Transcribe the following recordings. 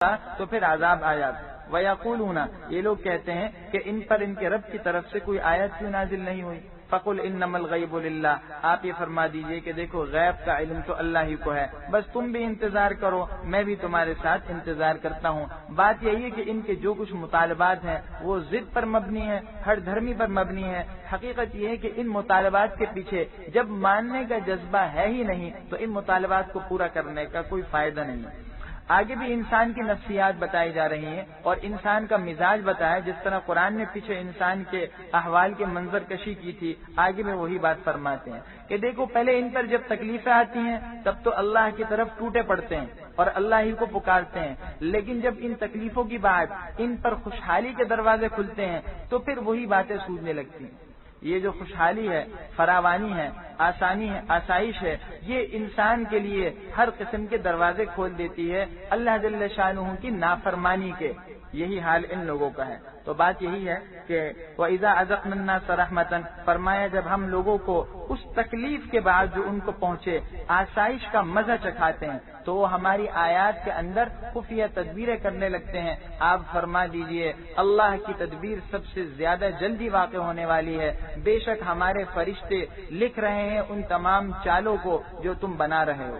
تو پھر عذاب آیا. وَيَقُولُونَ یہ لوگ کہتے ہیں کہ ان پر ان کے رب کی طرف سے کوئی آیت کیوں نازل نہیں ہوئی. فَقُلْ إِنَّمَا الْغَيْبُ لِلَّهِ آپ یہ فرما دیجئے کہ دیکھو غیب کا علم تو اللہ ہی کو ہے، بس تم بھی انتظار کرو، میں بھی تمہارے ساتھ انتظار کرتا ہوں. بات یہی ہے کہ ان کے جو کچھ مطالبات ہیں وہ ضد پر مبنی ہے، ہر دھرمی پر مبنی ہے. حقیقت یہ ہے کہ ان مطالبات کے پیچھے جب ماننے کا جذبہ ہے ہی نہیں تو ان مطالبات کو پورا کرنے کا کوئی فائدہ نہیں. آگے بھی انسان کی نفسیات بتائی جا رہی ہیں اور انسان کا مزاج بتایا، جس طرح قرآن نے پیچھے انسان کے احوال کے منظر کشی کی تھی، آگے میں وہی بات فرماتے ہیں کہ دیکھو پہلے ان پر جب تکلیفیں آتی ہیں تب تو اللہ کی طرف ٹوٹے پڑتے ہیں اور اللہ ہی کو پکارتے ہیں، لیکن جب ان تکلیفوں کی بعد ان پر خوشحالی کے دروازے کھلتے ہیں تو پھر وہی باتیں سوجنے لگتی ہیں. یہ جو خوشحالی ہے، فراوانی ہے، آسانی ہے، آسائش ہے، یہ انسان کے لیے ہر قسم کے دروازے کھول دیتی ہے اللہ جل شانہ کی نافرمانی کے. یہی حال ان لوگوں کا ہے. تو بات یہی ہے کہ وَإِذَا أَذَقْنَا النَّاسَ رَحْمَةً فرمایا جب ہم لوگوں کو اس تکلیف کے بعد جو ان کو پہنچے آسائش کا مزہ چکھاتے ہیں تو وہ ہماری آیات کے اندر خفیہ تدبیریں کرنے لگتے ہیں. آپ فرما دیجئے اللہ کی تدبیر سب سے زیادہ جلدی واقع ہونے والی ہے. بے شک ہمارے فرشتے لکھ رہے ہیں ان تمام چالوں کو جو تم بنا رہے ہو.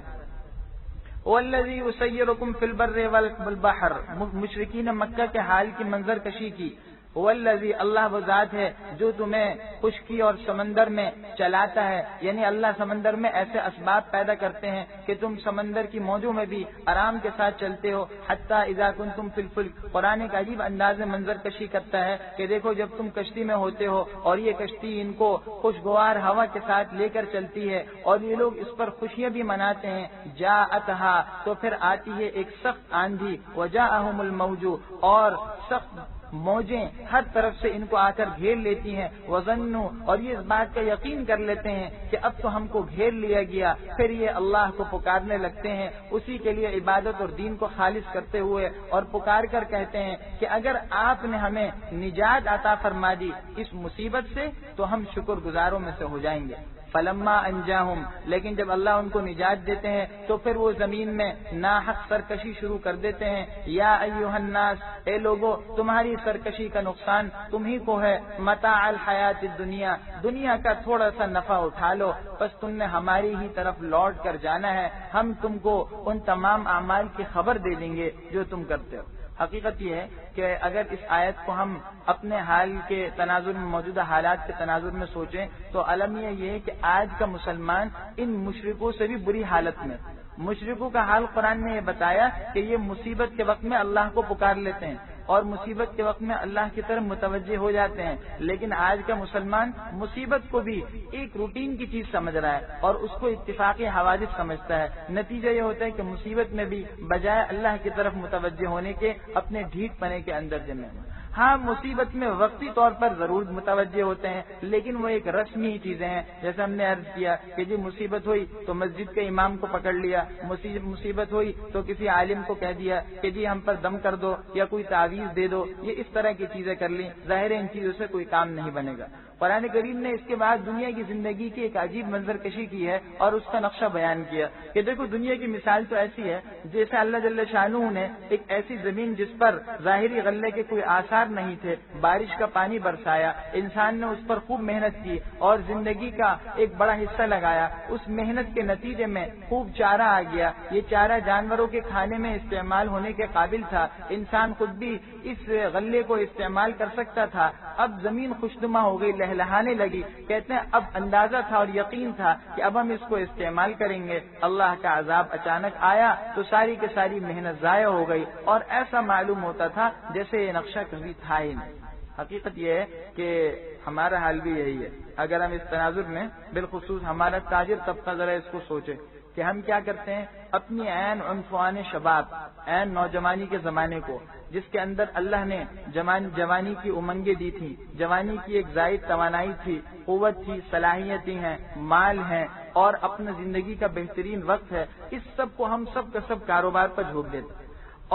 وَالَّذِي يُسَيِّرُكُمْ فِي الْبَرِّ وَالْبَحْرِ مشرکین مکہ کے حال کی منظر کشی کی. والذی اللہ وہ ذات ہے جو تمہیں خشکی اور سمندر میں چلاتا ہے، یعنی اللہ سمندر میں ایسے اسباب پیدا کرتے ہیں کہ تم سمندر کی موجوں میں بھی آرام کے ساتھ چلتے ہو. حتی اذا کنتم فی الفلک قرآن کا عجیب انداز میں منظر کشی کرتا ہے کہ دیکھو جب تم کشتی میں ہوتے ہو اور یہ کشتی ان کو خوشگوار ہوا کے ساتھ لے کر چلتی ہے اور یہ لوگ اس پر خوشیاں بھی مناتے ہیں. جاءتھا تو پھر آتی ہے ایک سخت آندھی، وجاءہم الموج اور سخت موجیں ہر طرف سے ان کو آ کر گھیر لیتی ہیں. وظنوا اور یہ اس بات کا یقین کر لیتے ہیں کہ اب تو ہم کو گھیر لیا گیا. پھر یہ اللہ کو پکارنے لگتے ہیں اسی کے لیے عبادت اور دین کو خالص کرتے ہوئے اور پکار کر کہتے ہیں کہ اگر آپ نے ہمیں نجات عطا فرما دی اس مصیبت سے تو ہم شکر گزاروں میں سے ہو جائیں گے. فلما انجاہم لیکن جب اللہ ان کو نجات دیتے ہیں تو پھر وہ زمین میں ناحق سرکشی شروع کر دیتے ہیں. یا ایھا الناس اے لوگو تمہاری سرکشی کا نقصان تمہیں کو ہے. متاع الحیات الدنیا دنیا کا تھوڑا سا نفع اٹھا لو، بس تم نے ہماری ہی طرف لوٹ کر جانا ہے. ہم تم کو ان تمام اعمال کی خبر دے دیں گے جو تم کرتے ہو. حقیقت یہ ہے کہ اگر اس آیت کو ہم اپنے حال کے تناظر میں موجودہ حالات کے تناظر میں سوچیں تو المیہ یہ ہے کہ آج کا مسلمان ان مشرکوں سے بھی بری حالت میں. مشرکوں کا حال قرآن نے یہ بتایا کہ یہ مصیبت کے وقت میں اللہ کو پکار لیتے ہیں اور مصیبت کے وقت میں اللہ کی طرف متوجہ ہو جاتے ہیں، لیکن آج کا مسلمان مصیبت کو بھی ایک روٹین کی چیز سمجھ رہا ہے اور اس کو اتفاقی حوادث سمجھتا ہے. نتیجہ یہ ہوتا ہے کہ مصیبت میں بھی بجائے اللہ کی طرف متوجہ ہونے کے اپنے ڈھیٹ پنے کے اندر جمے. ہاں مصیبت میں وقتی طور پر ضرور متوجہ ہوتے ہیں لیکن وہ ایک رسمی چیزیں ہیں. جیسے ہم نے عرض کیا کہ جی مصیبت ہوئی تو مسجد کے امام کو پکڑ لیا، مصیبت ہوئی تو کسی عالم کو کہہ دیا کہ جی ہم پر دم کر دو یا کوئی تعویذ دے دو. یہ اس طرح کی چیزیں کر لیں، ظاہر ان چیزوں سے کوئی کام نہیں بنے گا. قرآن کریم نے اس کے بعد دنیا کی زندگی کی ایک عجیب منظر کشی کی ہے اور اس کا نقشہ بیان کیا کہ دیکھو دنیا کی مثال تو ایسی ہے جیسے اللہ جل شانہ نے ایک ایسی زمین جس پر ظاہری غلے کے کوئی آثار نہیں تھے بارش کا پانی برسایا، انسان نے اس پر خوب محنت کی اور زندگی کا ایک بڑا حصہ لگایا. اس محنت کے نتیجے میں خوب چارہ آ گیا. یہ چارہ جانوروں کے کھانے میں استعمال ہونے کے قابل تھا. انسان خود بھی اس غلے کو استعمال کر سکتا تھا. اب زمین خوشنما ہو گئی، لہلہانے لگی. کہتے ہیں اب اندازہ تھا اور یقین تھا کہ اب ہم اس کو استعمال کریں گے. اللہ کا عذاب اچانک آیا تو ساری کی ساری محنت ضائع ہو گئی اور ایسا معلوم ہوتا تھا جیسے یہ نقشہ کبھی تھا ہی نہیں. حقیقت یہ ہے کہ ہمارا حال بھی یہی ہے. اگر ہم اس تناظر میں بالخصوص ہمارا تاجر طبقہ ذرا اس کو سوچے کہ ہم کیا کرتے ہیں اپنی عین عنفوان شباب، عین نوجوانی کے زمانے کو جس کے اندر اللہ نے جوانی کی امنگیں دی تھی، جوانی کی ایک زائد توانائی تھی، قوت تھی، صلاحیتیں ہیں، مال ہیں اور اپنا زندگی کا بہترین وقت ہے، اس سب کو ہم سب کا سب کاروبار پر جھونک دیتے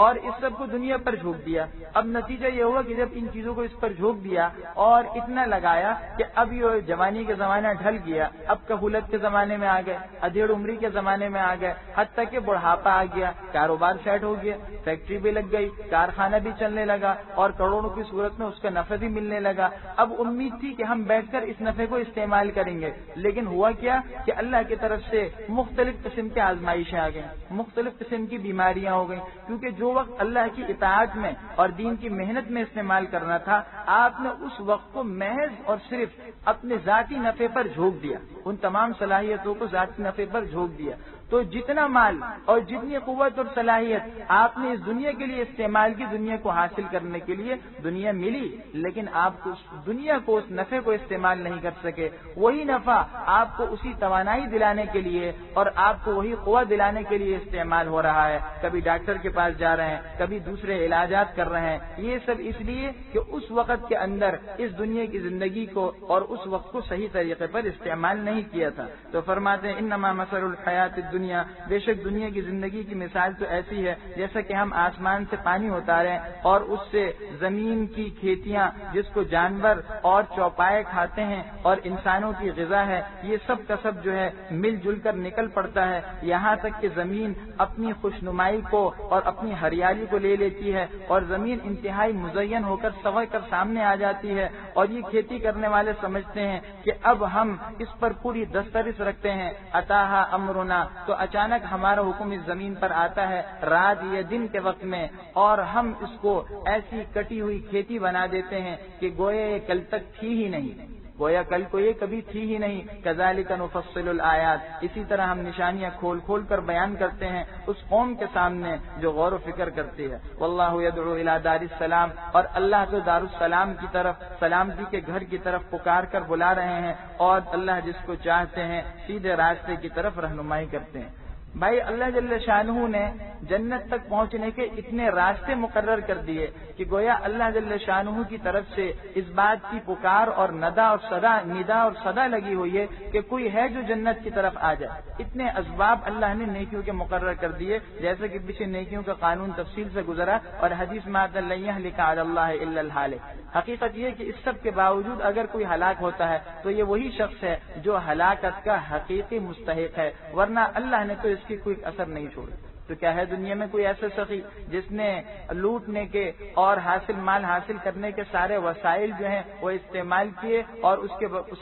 اور اس سب کو دنیا پر جھونک دیا۔ اب نتیجہ یہ ہوا کہ جب ان چیزوں کو اس پر جھونک دیا اور اتنا لگایا کہ اب یہ جوانی کا زمانہ ڈھل گیا، اب کہولت کے زمانے میں آ گئے، ادھیڑ عمری کے زمانے میں آ گئے، حتیٰ کہ بڑھاپا آ گیا، کاروبار سیٹ ہو گیا، فیکٹری بھی لگ گئی، کارخانہ بھی چلنے لگا اور کروڑوں کی صورت میں اس کا نفع بھی ملنے لگا۔ اب امید تھی کہ ہم بیٹھ کر اس نفع کو استعمال کریں گے، لیکن ہوا کیا کہ اللہ کی طرف سے مختلف قسم کے آزمائشیں آ گئیں، مختلف قسم کی بیماریاں ہو گئیں، کیونکہ جو وقت اللہ کی اطاعت میں اور دین کی محنت میں استعمال کرنا تھا، آپ نے اس وقت کو محض اور صرف اپنے ذاتی نفع پر جھونک دیا، ان تمام صلاحیتوں کو ذاتی نفع پر جھونک دیا۔ تو جتنا مال اور جتنی قوت اور صلاحیت آپ نے اس دنیا کے لیے استعمال کی، دنیا کو حاصل کرنے کے لیے دنیا ملی، لیکن آپ کو دنیا کو اس نفع کو استعمال نہیں کر سکے۔ وہی نفع آپ کو اسی توانائی دلانے کے لیے اور آپ کو وہی قوت دلانے کے لیے استعمال ہو رہا ہے۔ کبھی ڈاکٹر کے پاس جا رہے ہیں، کبھی دوسرے علاجات کر رہے ہیں، یہ سب اس لیے کہ اس وقت کے اندر اس دنیا کی زندگی کو اور اس وقت کو صحیح طریقے پر استعمال نہیں کیا تھا۔ تو فرماتے ہیں انما مثل الحیات الدنیا، بے شک دنیا کی زندگی کی مثال تو ایسی ہے جیسا کہ ہم آسمان سے پانی اتاریں اور اس سے زمین کی کھیتیاں جس کو جانور اور چوپائے کھاتے ہیں اور انسانوں کی غذا ہے، یہ سب کا سب جو ہے مل جل کر نکل پڑتا ہے، یہاں تک کہ زمین اپنی خوشنمائی کو اور اپنی ہریالی کو لے لیتی ہے اور زمین انتہائی مزین ہو کر سنور کر سامنے آ جاتی ہے، اور یہ کھیتی کرنے والے سمجھتے ہیں کہ اب ہم اس پر پوری دسترس رکھتے ہیں۔ اتاہا امرنا، تو اچانک ہمارا حکم اس زمین پر آتا ہے رات یا دن کے وقت میں، اور ہم اس کو ایسی کٹی ہوئی کھیتی بنا دیتے ہیں کہ گویا یہ کل تک تھی ہی نہیں، گویا کل کو یہ کبھی تھی ہی نہیں۔ کذالک نفصل الآیات، اسی طرح ہم نشانیاں کھول کھول کر بیان کرتے ہیں اس قوم کے سامنے جو غور و فکر کرتی ہے۔ واللہ یدعو الی دار السلام، اور اللہ تو دار السلام کی طرف، سلامتی کے گھر کی طرف پکار کر بلا رہے ہیں، اور اللہ جس کو چاہتے ہیں سیدھے راستے کی طرف رہنمائی کرتے ہیں۔ بھائی اللہ جل شانہ نے جنت تک پہنچنے کے اتنے راستے مقرر کر دیے کہ گویا اللہ جل شانہ کی طرف سے اس بات کی پکار اور ندا اور صدا لگی ہوئی ہے کہ کوئی ہے جو جنت کی طرف آ جائے۔ اتنے اسباب اللہ نے نیکیوں کے مقرر کر دیے، جیسے کہ پیچھے نیکیوں کا قانون تفصیل سے گزرا، اور حدیث میں آتا ہے لن یہلک علی اللہ الا الہالک۔ حقیقت یہ کہ اس سب کے باوجود اگر کوئی ہلاک ہوتا ہے تو یہ وہی شخص ہے جو ہلاکت کا حقیقی مستحق ہے، ورنہ اللہ نے تو اس کی کوئی اثر نہیں چھوڑی۔ تو کیا ہے دنیا میں کوئی ایسا سخی جس نے لوٹنے کے اور مال حاصل کرنے کے سارے وسائل جو ہیں وہ استعمال کیے اور اس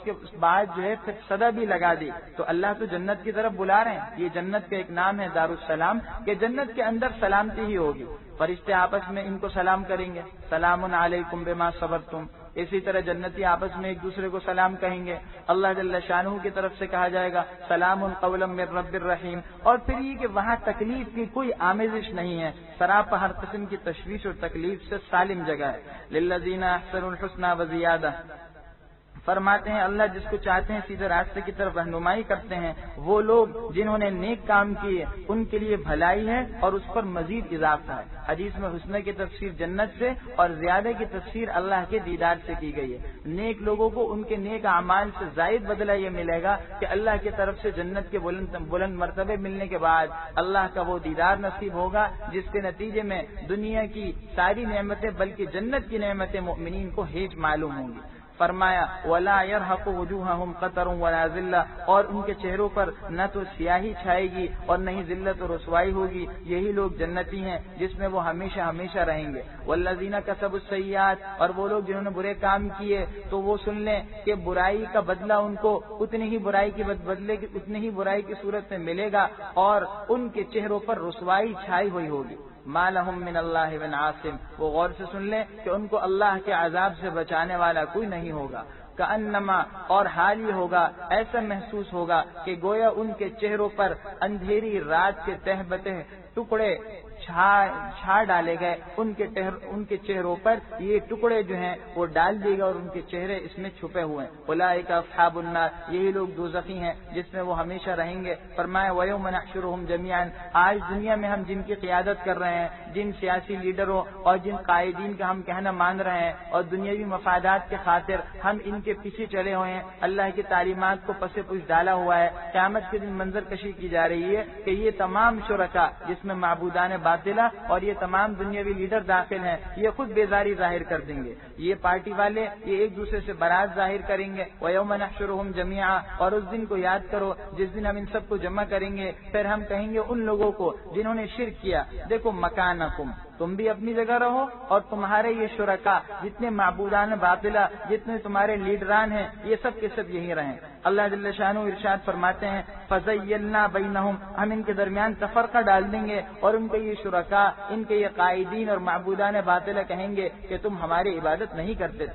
کے بعد جو ہے پھر صدا بھی لگا دی؟ تو اللہ تو جنت کی طرف بلا رہے ہیں۔ یہ جنت کا ایک نام ہے دار السلام، کہ جنت کے اندر سلامتی ہی ہوگی، فرشتے آپس میں ان کو سلام کریں گے، سلام علیکم بما صبرتم۔ اسی طرح جنتی آپس میں ایک دوسرے کو سلام کہیں گے، اللہ جل شانہ کی طرف سے کہا جائے گا سلام قولا من رب الرحیم۔ اور پھر یہ کہ وہاں تکلیف کی کوئی آمیزش نہیں ہے، سراپا ہر قسم کی تشویش اور تکلیف سے سالم جگہ ہے۔ للذین احسنوا الحسنى وزیادہ، فرماتے ہیں اللہ جس کو چاہتے ہیں سیدھے راستے کی طرف رہنمائی کرتے ہیں، وہ لوگ جنہوں نے نیک کام کیے ان کے لیے بھلائی ہے اور اس پر مزید اضافہ ہے۔ حدیث میں حسنہ کی تفسیر جنت سے اور زیادہ کی تفسیر اللہ کے دیدار سے کی گئی ہے۔ نیک لوگوں کو ان کے نیک اعمال سے زائد بدلہ یہ ملے گا کہ اللہ کی طرف سے جنت کے بلند مرتبے ملنے کے بعد اللہ کا وہ دیدار نصیب ہوگا جس کے نتیجے میں دنیا کی ساری نعمتیں بلکہ جنت کی نعمتیں مؤمنین کو ہیچ معلوم ہوں گی۔ فرمایا ولا يرهق وجوههم قتر ولا ذلہ، اور ان کے چہروں پر نہ تو سیاہی چھائے گی اور نہ ہی ذلت و رسوائی ہوگی۔ یہی لوگ جنتی ہیں جس میں وہ ہمیشہ ہمیشہ رہیں گے۔ والذین کسبوا السیئات، اور وہ لوگ جنہوں نے برے کام کیے تو وہ سن لیں کہ برائی کا بدلہ ان کو اتنی ہی برائی کی صورت میں ملے گا، اور ان کے چہروں پر رسوائی چھائی ہوئی ہوگی۔ ما لهم من اللہ من عاصم، وہ غور سے سن لیں کہ ان کو اللہ کے عذاب سے بچانے والا کوئی نہیں ہوگا۔ کأنما، اور حال یہ ہوگا، ایسا محسوس ہوگا کہ گویا ان کے چہروں پر اندھیری رات کے تہ بتہ ٹکڑے چھا ڈالے گئے، ان کے چہروں پر یہ ٹکڑے جو ہیں وہ ڈال دیے گئے اور ان کے چہرے اس میں چھپے ہوئے ہیں۔ اولئک اصحاب النار، یہی لوگ دوزخی ہیں جس میں وہ ہمیشہ رہیں گے۔ فرمایا ویوم نحشرهم جميعا، آج دنیا میں ہم جن کی قیادت کر رہے ہیں، جن سیاسی لیڈروں اور جن قائدین کا ہم کہنا مان رہے ہیں اور دنیاوی مفادات کے خاطر ہم ان کے پیچھے چلے ہوئے ہیں، اللہ کی تعلیمات کو پس پش ڈالا ہوا ہے، قیامت کے دن منظر کشی کی جا رہی ہے کہ یہ تمام شرکا جس میں معبودان باطلہ اور یہ تمام دنیاوی لیڈر داخل ہیں، یہ خود بیزاری ظاہر کر دیں گے، یہ پارٹی والے یہ ایک دوسرے سے برات ظاہر کریں گے۔ وَيَوْمَ نَحْشُرُهُمْ جَمِيعًا، اور اس دن کو یاد کرو جس دن ہم ان سب کو جمع کریں گے، پھر ہم کہیں گے ان لوگوں کو جنہوں نے شرک کیا، دیکھو مکانکم، تم بھی اپنی جگہ رہو اور تمہارے یہ شرکا جتنے معبودان باطلہ جتنے تمہارے لیڈران ہیں یہ سب کے سب یہی رہیں۔ اللہ جل شانہ ارشاد فرماتے ہیں فَزَيَّلْنَا بَيْنَهُمْ، ہم ان کے درمیان تفرقہ ڈال دیں گے اور ان کے یہ شرکا ان کے یہ قائدین اور معبودان باطلہ کہیں گے کہ تم ہماری عبادت نہیں کرتے،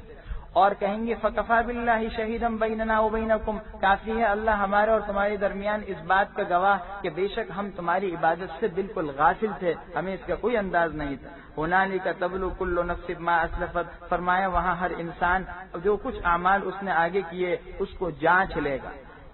اور کہیں گے فَكَفَى بِاللَّهِ شَهِيدًا بَيْنَنَا وَبَيْنَكُمْ، کافی ہے اللہ ہمارے اور تمہارے درمیان اس بات کا گواہ کہ بے شک ہم تمہاری عبادت سے بالکل غافل تھے، ہمیں اس کا کوئی انداز نہیں تھا۔ هُنَالِكَ تَبْلُو كُلُّ نَفْسٍ مَا أَسْلَفَتْ، فرمایا وہاں ہر انسان جو کچھ اعمال اس نے آگے کیے اس کو جانچ لے گا،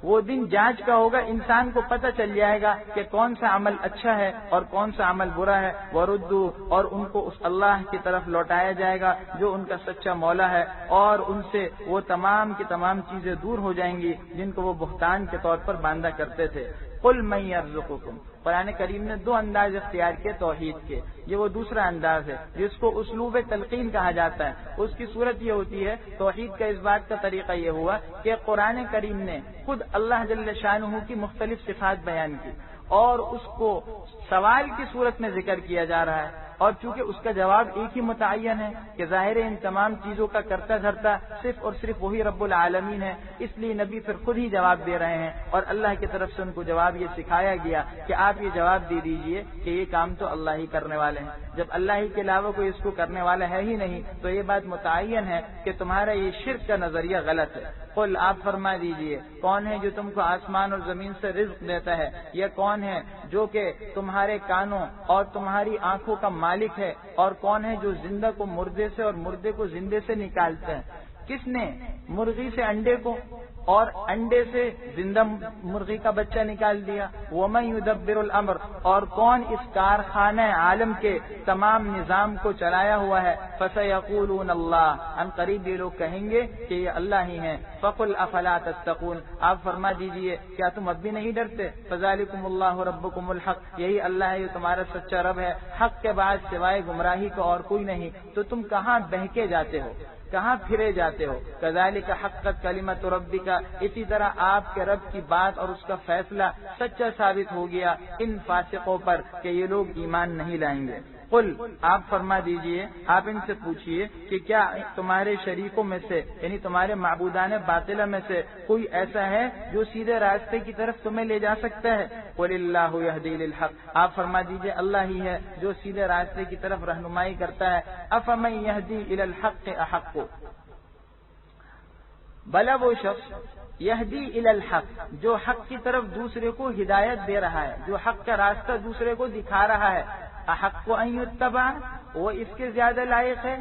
وہ دن جانچ کا ہوگا، انسان کو پتہ چل جائے گا کہ کون سا عمل اچھا ہے اور کون سا عمل برا ہے۔ وَرُدُّوا، اور ان کو اس اللہ کی طرف لوٹایا جائے گا جو ان کا سچا مولا ہے، اور ان سے وہ تمام کی تمام چیزیں دور ہو جائیں گی جن کو وہ بہتان کے طور پر باندھا کرتے تھے۔ قُلْ مَن يَرْزُقُكُمْ، قرآن کریم نے دو انداز اختیار کیے توحید کے، یہ وہ دوسرا انداز ہے جس کو اسلوب تلقین کہا جاتا ہے۔ اس کی صورت یہ ہوتی ہے، توحید کا اس بات کا طریقہ یہ ہوا کہ قرآن کریم نے خود اللہ جل شانہ کی مختلف صفات بیان کی اور اس کو سوال کی صورت میں ذکر کیا جا رہا ہے، اور چونکہ اس کا جواب ایک ہی متعین ہے کہ ظاہر ان تمام چیزوں کا کرتا دھرتا صرف اور صرف وہی رب العالمین ہے، اس لیے نبی پھر خود ہی جواب دے رہے ہیں، اور اللہ کی طرف سے ان کو جواب یہ سکھایا گیا کہ آپ یہ جواب دے دیجئے کہ یہ کام تو اللہ ہی کرنے والے ہیں۔ جب اللہ ہی کے علاوہ کوئی اس کو کرنے والا ہے ہی نہیں تو یہ بات متعین ہے کہ تمہارا یہ شرک کا نظریہ غلط ہے۔ قل، آپ فرما دیجئے کون ہے جو تم کو آسمان اور زمین سے رزق دیتا ہے، یا کون ہے جو کہ تمہارے کانوں اور تمہاری آنکھوں کا مالک ہے، اور کون ہے جو زندہ کو مردے سے اور مردے کو زندے سے نکالتا ہے؟ کس نے مرغی سے انڈے کو اور انڈے سے زندہ مرغی کا بچہ نکال دیا؟ وَمَن يُدَبِّرُ الْأَمْرَ، اور کون اس کارخانہ عالم کے تمام نظام کو چلایا ہوا ہے؟ فَسَيَقُولُونَ اللَّهُ، ان قریب یہ لوگ کہیں گے کہ یہ اللہ ہی ہیں۔ فَقُلْ أَفَلَا تَتَّقُونَ، آپ فرما دیجئے کیا تم اب بھی نہیں ڈرتے؟ فَذَلِكُمُ اللَّهُ رَبُّكُمُ الْحَقُّ، یہی اللہ ہے جو تمہارا سچا رب ہے، حق کے بعد سوائے گمراہی کو اور کوئی نہیں، تو تم کہاں بہکے جاتے ہو، کہاں پھرے جاتے ہو؟ کذالک حقت کلمۃ ربک، اسی طرح آپ کے رب کی بات اور اس کا فیصلہ سچا ثابت ہو گیا ان فاسقوں پر کہ یہ لوگ ایمان نہیں لائیں گے۔ قل، آپ فرما دیجئے، آپ ان سے پوچھئے کہ کیا تمہارے شریکوں میں سے یعنی تمہارے معبودان باطلہ میں سے کوئی ایسا ہے جو سیدھے راستے کی طرف تمہیں لے جا سکتا ہے؟ قل اللہ یہدی للحق، آپ فرما دیجئے اللہ ہی ہے جو سیدھے راستے کی طرف رہنمائی کرتا ہے۔ افمن یہدی الی الحق احق، بلا وہ شخص یہدی الی الحق جو حق کی طرف دوسرے کو ہدایت دے رہا ہے، جو حق کا راستہ دوسرے کو دکھا رہا ہے، احق ان یتبع، وہ اس کے زیادہ لائق ہے،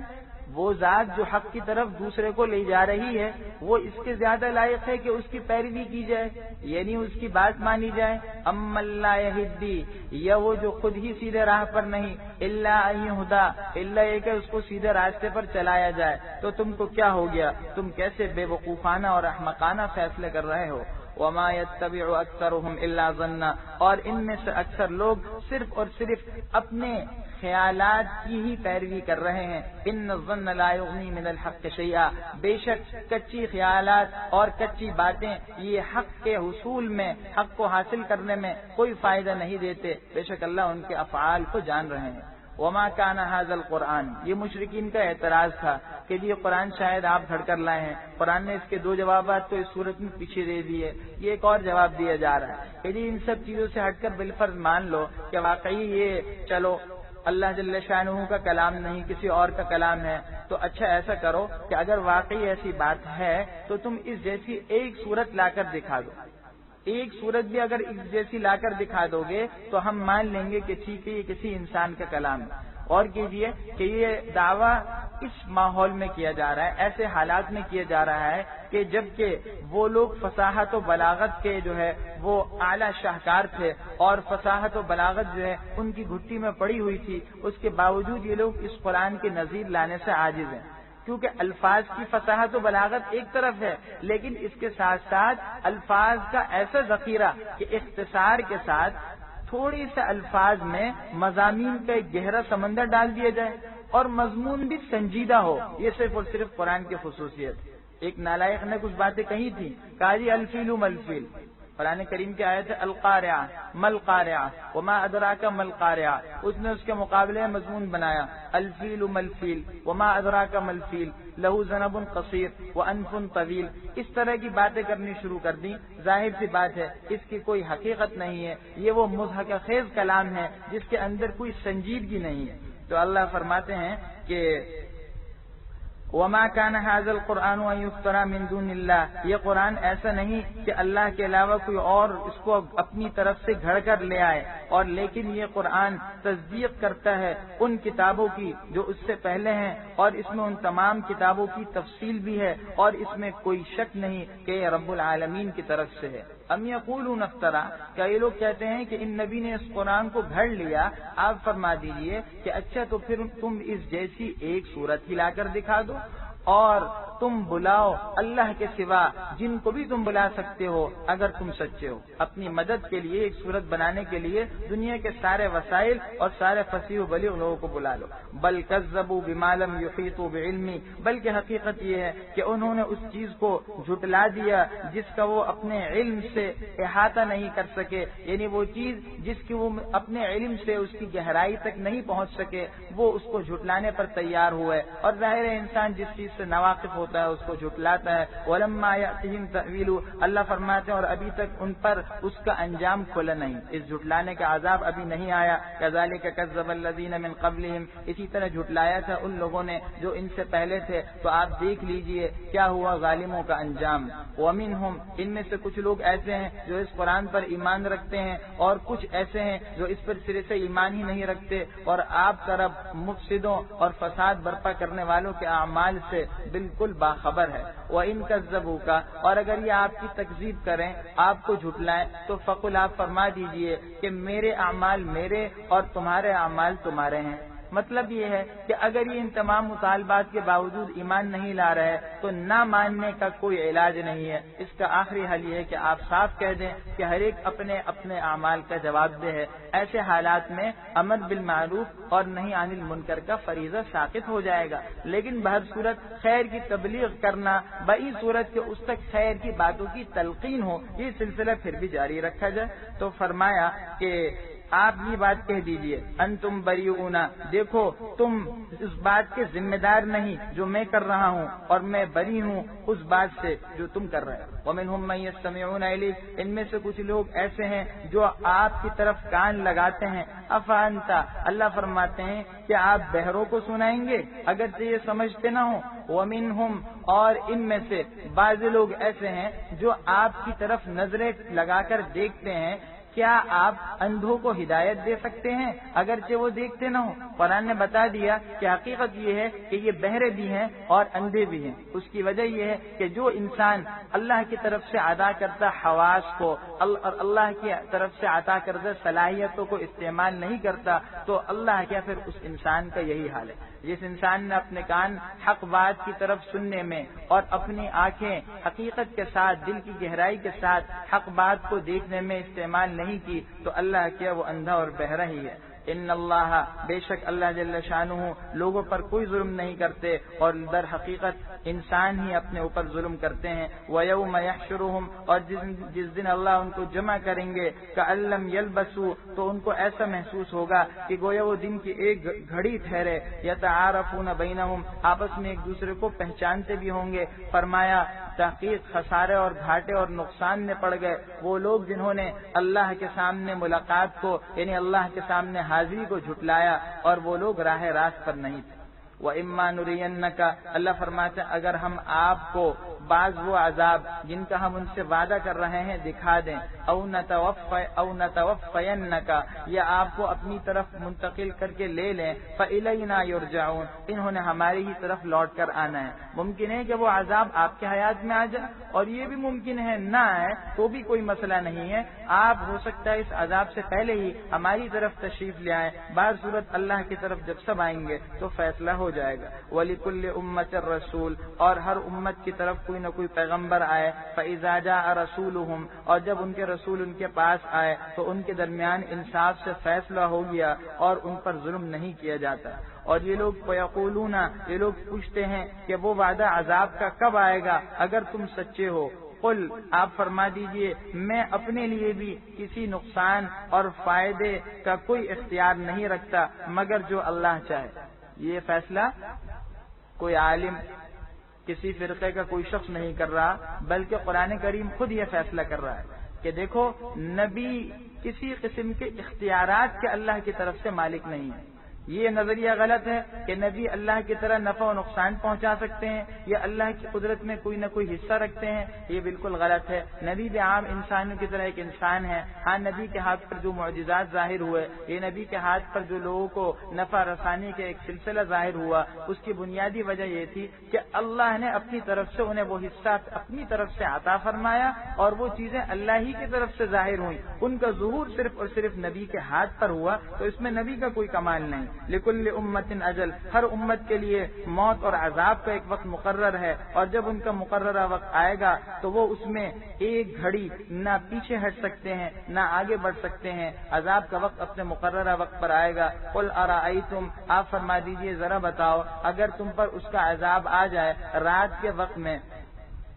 وہ ذات جو حق کی طرف دوسرے کو لے جا رہی ہے وہ اس کے زیادہ لائق ہے کہ اس کی پیروی کی جائے، یعنی اس کی بات مانی جائے۔ امن لا یہدی، یا وہ جو خود ہی سیدھے راہ پر نہیں، الا ان یہدی، الا یہ کہ اس کو سیدھے راستے پر چلایا جائے، تو تم کو کیا ہو گیا؟ تم کیسے بے وقوفانہ اور احمقانہ فیصلے کر رہے ہو؟ وما يتبع اکثرهم الا ظنا، اور ان میں سے اکثر لوگ صرف اور صرف اپنے خیالات کی ہی پیروی کر رہے ہیں۔ ان الظن لا یغنی من الحق شیئا، بے شک کچی خیالات اور کچی باتیں یہ حق کے حصول میں، حق کو حاصل کرنے میں کوئی فائدہ نہیں دیتے، بے شک اللہ ان کے افعال کو جان رہے ہیں۔ وما كان هذا القرآن، یہ مشرکین کا اعتراض تھا کہ یہ قرآن شاید آپ گھڑ کر لائے ہیں۔ قرآن نے اس کے دو جوابات تو اس صورت میں پیچھے دے دیے، یہ ایک اور جواب دیا جا رہا ہے کہ جی ان سب چیزوں سے ہٹ کر بالفرض مان لو کہ واقعی یہ چلو اللہ جل شانہ کا کلام نہیں کسی اور کا کلام ہے، تو اچھا ایسا کرو کہ اگر واقعی ایسی بات ہے تو تم اس جیسی ایک صورت لا کر دکھا دو، ایک صورت بھی اگر اس جیسی لا کر دکھا دو گے تو ہم مان لیں گے کہ ٹھیک ہے یہ کسی انسان کا کلام ہے۔ اور کیجئے کہ یہ دعویٰ اس ماحول میں کیا جا رہا ہے، ایسے حالات میں کیا جا رہا ہے کہ جبکہ وہ لوگ فصاحت و بلاغت کے جو ہے وہ اعلیٰ شاہکار تھے اور فصاحت و بلاغت جو ہے ان کی گھٹی میں پڑی ہوئی تھی، اس کے باوجود یہ لوگ اس قرآن کے نظیر لانے سے عاجز ہیں، کیونکہ الفاظ کی فصاحت و بلاغت ایک طرف ہے لیکن اس کے ساتھ ساتھ الفاظ کا ایسا ذخیرہ کہ اختصار کے ساتھ تھوڑی سے الفاظ میں مضامین کا ایک گہرا سمندر ڈال دیا جائے اور مضمون بھی سنجیدہ ہو، یہ صرف اور صرف قرآن کی خصوصیت. ایک نالائق نے کچھ باتیں کہی تھی، کہا جی الفیل ملفیل. قرآن کریم کی آیت ہے القارعہ مل قارعہ وما ادراک مل قارعہ، اس نے اس کے مقابلے میں مضمون بنایا الفیل ملفیل وما ادراک ملفیل لہو ذنب قصیر وانف طویل. اس طرح کی باتیں کرنی شروع کر دی. ظاہر سی بات ہے اس کی کوئی حقیقت نہیں ہے، یہ وہ مضحک خیز کلام ہے جس کے اندر کوئی سنجیدگی نہیں ہے. تو اللہ فرماتے ہیں کہ وما كان هذا القرآن ان يفترى من دون اللہ، یہ قرآن ایسا نہیں کہ اللہ کے علاوہ کوئی اور اس کو اپنی طرف سے گھڑ کر لے آئے، اور لیکن یہ قرآن تصدیق کرتا ہے ان کتابوں کی جو اس سے پہلے ہیں، اور اس میں ان تمام کتابوں کی تفصیل بھی ہے، اور اس میں کوئی شک نہیں کہ یہ رب العالمین کی طرف سے ہے. ام یقولون افترا، کیا یہ لوگ کہتے ہیں کہ ان نبی نے اس قرآن کو گھڑ لیا؟ آپ فرما دیجئے کہ اچھا تو پھر تم اس جیسی ایک صورت ہی لا کر دکھا دو، اور تم بلاؤ اللہ کے سوا جن کو بھی تم بلا سکتے ہو اگر تم سچے ہو. اپنی مدد کے لیے ایک صورت بنانے کے لیے دنیا کے سارے وسائل اور سارے فصیح و بلیغ لوگوں کو بلا لو. بل کذبوا بما لم یحیطوا بعلمی، بلکہ حقیقت یہ ہے کہ انہوں نے اس چیز کو جھٹلا دیا جس کا وہ اپنے علم سے احاطہ نہیں کر سکے، یعنی وہ چیز جس کی وہ اپنے علم سے اس کی گہرائی تک نہیں پہنچ سکے وہ اس کو جھٹلانے پر تیار ہوئے. اور ظاہر ہے انسان جس چیز سے ناواقف ہوتا ہے اس کو جھٹلاتا ہے. ولما یأتہم تأویل، اللہ فرماتے ہیں اور ابھی تک ان پر اس کا انجام کھلا نہیں، اس جھٹلانے کا عذاب ابھی نہیں آیا. کذالک کذب الذین من قبلہم، اسی طرح جھٹلایا تھا ان لوگوں نے جو ان سے پہلے تھے. تو آپ دیکھ لیجئے کیا ہوا ظالموں کا انجام. ومنہم، ان میں سے کچھ لوگ ایسے ہیں جو اس قرآن پر ایمان رکھتے ہیں، اور کچھ ایسے ہیں جو اس پر سرے سے ایمان ہی نہیں رکھتے، اور آپ طرف مفسدوں اور فساد برپا کرنے والوں کے اعمال سے بالکل باخبر ہے. وَإِن كَذَّبُوكَ، اور اگر یہ آپ کی تکذیب کریں، آپ کو جھٹلائیں، تو فقل، آپ فرما دیجئے کہ میرے اعمال میرے اور تمہارے اعمال تمہارے ہیں. مطلب یہ ہے کہ اگر یہ ان تمام مطالبات کے باوجود ایمان نہیں لا رہے تو نہ ماننے کا کوئی علاج نہیں ہے. اس کا آخری حل یہ ہے کہ آپ صاف کہہ دیں کہ ہر ایک اپنے اپنے اعمال کا جواب دہ ہے. ایسے حالات میں امر بالمعروف اور نہی عن المنکر کا فریضہ ساقط ہو جائے گا. لیکن بہر صورت خیر کی تبلیغ کرنا بئی صورت کہ اس تک خیر کی باتوں کی تلقین ہو، یہ سلسلہ پھر بھی جاری رکھا جائے. تو فرمایا کہ آپ یہ بات کہہ دیجئے انتم بریئون، دیکھو تم اس بات کے ذمہ دار نہیں جو میں کر رہا ہوں، اور میں بری ہوں اس بات سے جو تم کر رہے ہو. ومنہم من یستمعون الیک، ان میں سے کچھ لوگ ایسے ہیں جو آپ کی طرف کان لگاتے ہیں. افانت، اللہ فرماتے ہیں کہ آپ بہروں کو سنائیں گے اگرچہ یہ سمجھتے نہ ہوں. ومنہم، اور ان میں سے بعض لوگ ایسے ہیں جو آپ کی طرف نظریں لگا کر دیکھتے ہیں. کیا آپ اندھوں کو ہدایت دے سکتے ہیں اگرچہ وہ دیکھتے نہ ہوں؟ قرآن نے بتا دیا کہ حقیقت یہ ہے کہ یہ بہرے بھی ہیں اور اندھے بھی ہیں. اس کی وجہ یہ ہے کہ جو انسان اللہ کی طرف سے عطا کرتا حواس کو اور اللہ کی طرف سے عطا کرتا صلاحیتوں کو استعمال نہیں کرتا تو اللہ کیا پھر اس انسان کا یہی حال ہے. جس انسان نے اپنے کان حق بات کی طرف سننے میں اور اپنی آنکھیں حقیقت کے ساتھ دل کی گہرائی کے ساتھ حق بات کو دیکھنے میں استعمال نہیں کی تو اللہ کیا وہ اندھا اور بہرا ہی ہے. ان اللہ، بے شک اللہ جل شانہ لوگوں پر کوئی ظلم نہیں کرتے اور در حقیقت انسان ہی اپنے اوپر ظلم کرتے ہیں. وَيَوْمَ يَحْشُرُهُمْ، اور جس دن اللہ ان کو جمع کریں گے كَأَن لَّمْ يَلْبَثُوا، تو ان کو ایسا محسوس ہوگا کہ گویا وہ دن کی ایک گھڑی ٹھہرے. يَتَعَارَفُونَ بَيْنَهُمْ، آپس میں ایک دوسرے کو پہچانتے بھی ہوں گے. فرمایا تحقیق خسارے اور گھاٹے اور نقصان میں پڑ گئے وہ لوگ جنہوں نے اللہ کے سامنے ملاقات کو یعنی اللہ کے سامنے حاضری کو جھٹلایا اور وہ لوگ راہ راست پر نہیں تھے. وَإِمَّا نُرِيَنَّكَ، اللہ فرماتے ہیں اگر ہم آپ کو بعض وہ عذاب جن کا ہم ان سے وعدہ کر رہے ہیں دکھا دیں، او نتوفینک، یا آپ کو اپنی طرف منتقل کر کے لے لیں، فإلینا یرجعون، انہوں نے ہماری ہی طرف لوٹ کر آنا ہے. ممکن ہے کہ وہ عذاب آپ کے حیات میں آ جائے اور یہ بھی ممکن ہے نہ آئے تو بھی کوئی مسئلہ نہیں ہے. آپ ہو سکتا ہے اس عذاب سے پہلے ہی ہماری طرف تشریف لے آئیں. بعض صورت اللہ کی طرف جب سب آئیں گے تو فیصلہ ہو جائے گا. وَلِكُلِّ أُمَّةٍ رَسُولٌ، اور ہر امت کی طرف کوئی نہ کوئی پیغمبر آئے، فَإِذَا جَاءَ رَسُولُهُمْ، اور جب ان کے رسول ان کے پاس آئے تو ان کے درمیان انصاف سے فیصلہ ہو گیا اور ان پر ظلم نہیں کیا جاتا۔ اور یہ لوگ فَيَقُولُونَ، یہ لوگ پوچھتے ہیں کہ وہ وعدہ عذاب کا کب آئے گا اگر تم سچے ہو۔ قل، آپ فرما دیجئے، میں اپنے لیے بھی کسی نقصان اور فائدے کا کوئی اختیار نہیں رکھتا مگر جو اللہ چاہے۔ یہ فیصلہ کوئی عالم، کسی فرقے کا کوئی شخص نہیں کر رہا، بلکہ قرآن کریم خود یہ فیصلہ کر رہا ہے کہ دیکھو، نبی کسی قسم کے اختیارات کے اللہ کی طرف سے مالک نہیں ہے۔ یہ نظریہ غلط ہے کہ نبی اللہ کی طرح نفع و نقصان پہنچا سکتے ہیں یا اللہ کی قدرت میں کوئی نہ کوئی حصہ رکھتے ہیں، یہ بالکل غلط ہے۔ نبی بھی عام انسانوں کی طرح ایک انسان ہے۔ ہاں، نبی کے ہاتھ پر جو معجزات ظاہر ہوئے، یہ نبی کے ہاتھ پر جو لوگوں کو نفع رسانی کے ایک سلسلہ ظاہر ہوا، اس کی بنیادی وجہ یہ تھی کہ اللہ نے اپنی طرف سے انہیں وہ حصہ اپنی طرف سے عطا فرمایا اور وہ چیزیں اللہ ہی کی طرف سے ظاہر ہوئیں۔ ان کا ظہور صرف اور صرف نبی کے ہاتھ پر ہوا، تو اس میں نبی کا کوئی کمال نہیں۔ لکل امت اجل، ہر امت کے لیے موت اور عذاب کا ایک وقت مقرر ہے، اور جب ان کا مقررہ وقت آئے گا تو وہ اس میں ایک گھڑی نہ پیچھے ہٹ سکتے ہیں نہ آگے بڑھ سکتے ہیں۔ عذاب کا وقت اپنے مقررہ وقت پر آئے گا۔ قل ارأیتم، آپ فرما دیجئے ذرا بتاؤ، اگر تم پر اس کا عذاب آ جائے رات کے وقت میں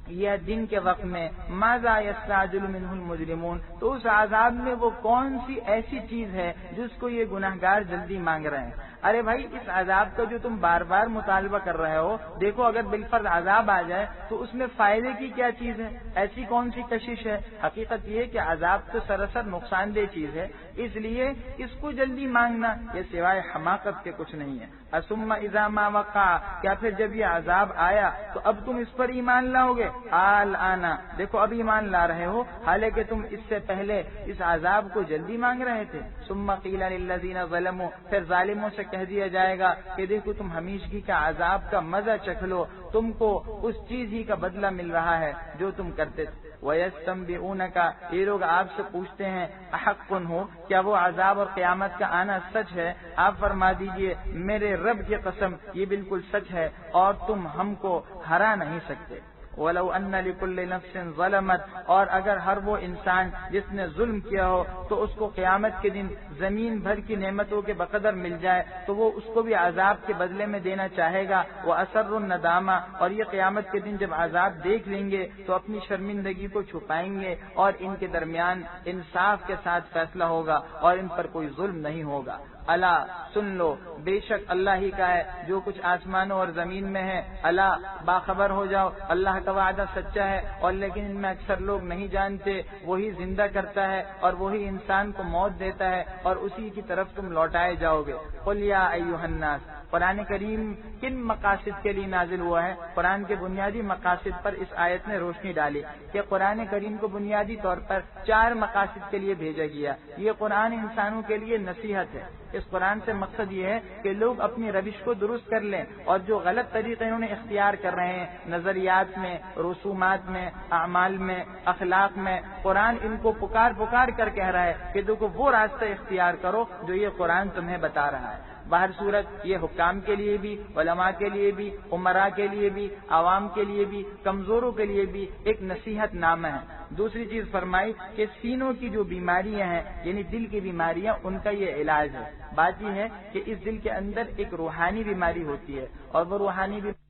یا دن کے وقت میں، ماذا یستعجل منہ المجرمون، تو اس عذاب میں وہ کون سی ایسی چیز ہے جس کو یہ گناہگار جلدی مانگ رہے ہیں؟ ارے بھائی، اس عذاب کا جو تم بار بار مطالبہ کر رہے ہو، دیکھو اگر بالفرض عذاب آ جائے تو اس میں فائدے کی کیا چیز ہے؟ ایسی کون سی کشش ہے؟ حقیقت یہ کہ عذاب تو سراسر نقصان دہ چیز ہے، اس لیے اس کو جلدی مانگنا یہ سوائے حماقت کے کچھ نہیں ہے۔ ثم اذا ما وقع، کیا پھر جب یہ عذاب آیا تو اب تم اس پر ایمان لاؤ گے؟ الآن، دیکھو اب ایمان لا رہے ہو، حالانکہ تم اس سے پہلے اس عذاب کو جلدی مانگ رہے تھے۔ ثم قیل للذین ظلموا، پھر ظالموں سے کہہ دیا جائے گا کہ دیکھو تم ہمیشگی کا عذاب کا مزہ چکھ لو، تم کو اس چیز ہی کا بدلہ مل رہا ہے جو تم کرتے تھے۔ وَيَسْتَنبِئُونَكَ، یہ لوگ آپ سے پوچھتے ہیں احق ہو، کیا وہ عذاب اور قیامت کا آنا سچ ہے؟ آپ فرما دیجئے میرے رب کی قسم یہ بالکل سچ ہے اور تم ہم کو ہرا نہیں سکتے۔ وَلَوْ أَنَّ لِكُلِّ نَفْسٍ ظَلَمَتْ، اور اگر ہر وہ انسان جس نے ظلم کیا ہو تو اس کو قیامت کے دن زمین بھر کی نعمتوں کے بقدر مل جائے تو وہ اس کو بھی عذاب کے بدلے میں دینا چاہے گا۔ وَأَسَرُّ النَّدَامَةَ، اور یہ قیامت کے دن جب عذاب دیکھ لیں گے تو اپنی شرمندگی کو چھپائیں گے اور ان کے درمیان انصاف کے ساتھ فیصلہ ہوگا اور ان پر کوئی ظلم نہیں ہوگا۔ الا، سن لو، بے شک اللہ ہی کا ہے جو کچھ آسمانوں اور زمین میں ہے۔ الا، باخبر ہو جاؤ، اللہ کا وعدہ سچا ہے اور لیکن ان میں اکثر لوگ نہیں جانتے۔ وہی زندہ کرتا ہے اور وہی انسان کو موت دیتا ہے اور اسی کی طرف تم لوٹائے جاؤ گے۔ قل یا ایھا الناس، قرآن کریم کن مقاصد کے لیے نازل ہوا ہے؟ قرآن کے بنیادی مقاصد پر اس آیت نے روشنی ڈالی کہ قرآن کریم کو بنیادی طور پر 4 مقاصد کے لیے بھیجا گیا۔ یہ قرآن انسانوں کے لیے نصیحت ہے۔ اس قرآن سے مقصد یہ ہے کہ لوگ اپنی روش کو درست کر لیں اور جو غلط طریقے انہوں نے اختیار کر رہے ہیں نظریات میں، رسومات میں، اعمال میں، اخلاق میں، قرآن ان کو پکار کر کہہ رہا ہے کہ دیکھو وہ راستہ اختیار کرو جو یہ قرآن تمہیں بتا رہا ہے۔ باہر صورت یہ حکام کے لیے بھی، علماء کے لیے بھی، عمراء کے لیے بھی، عوام کے لیے بھی، کمزوروں کے لیے بھی ایک نصیحت نامہ ہے۔ دوسری چیز فرمائی کہ سینوں کی جو بیماریاں ہیں یعنی دل کی بیماریاں، ان کا یہ علاج ہے۔ بات یہ ہے کہ اس دل کے اندر ایک روحانی بیماری ہوتی ہے اور وہ روحانی بیماری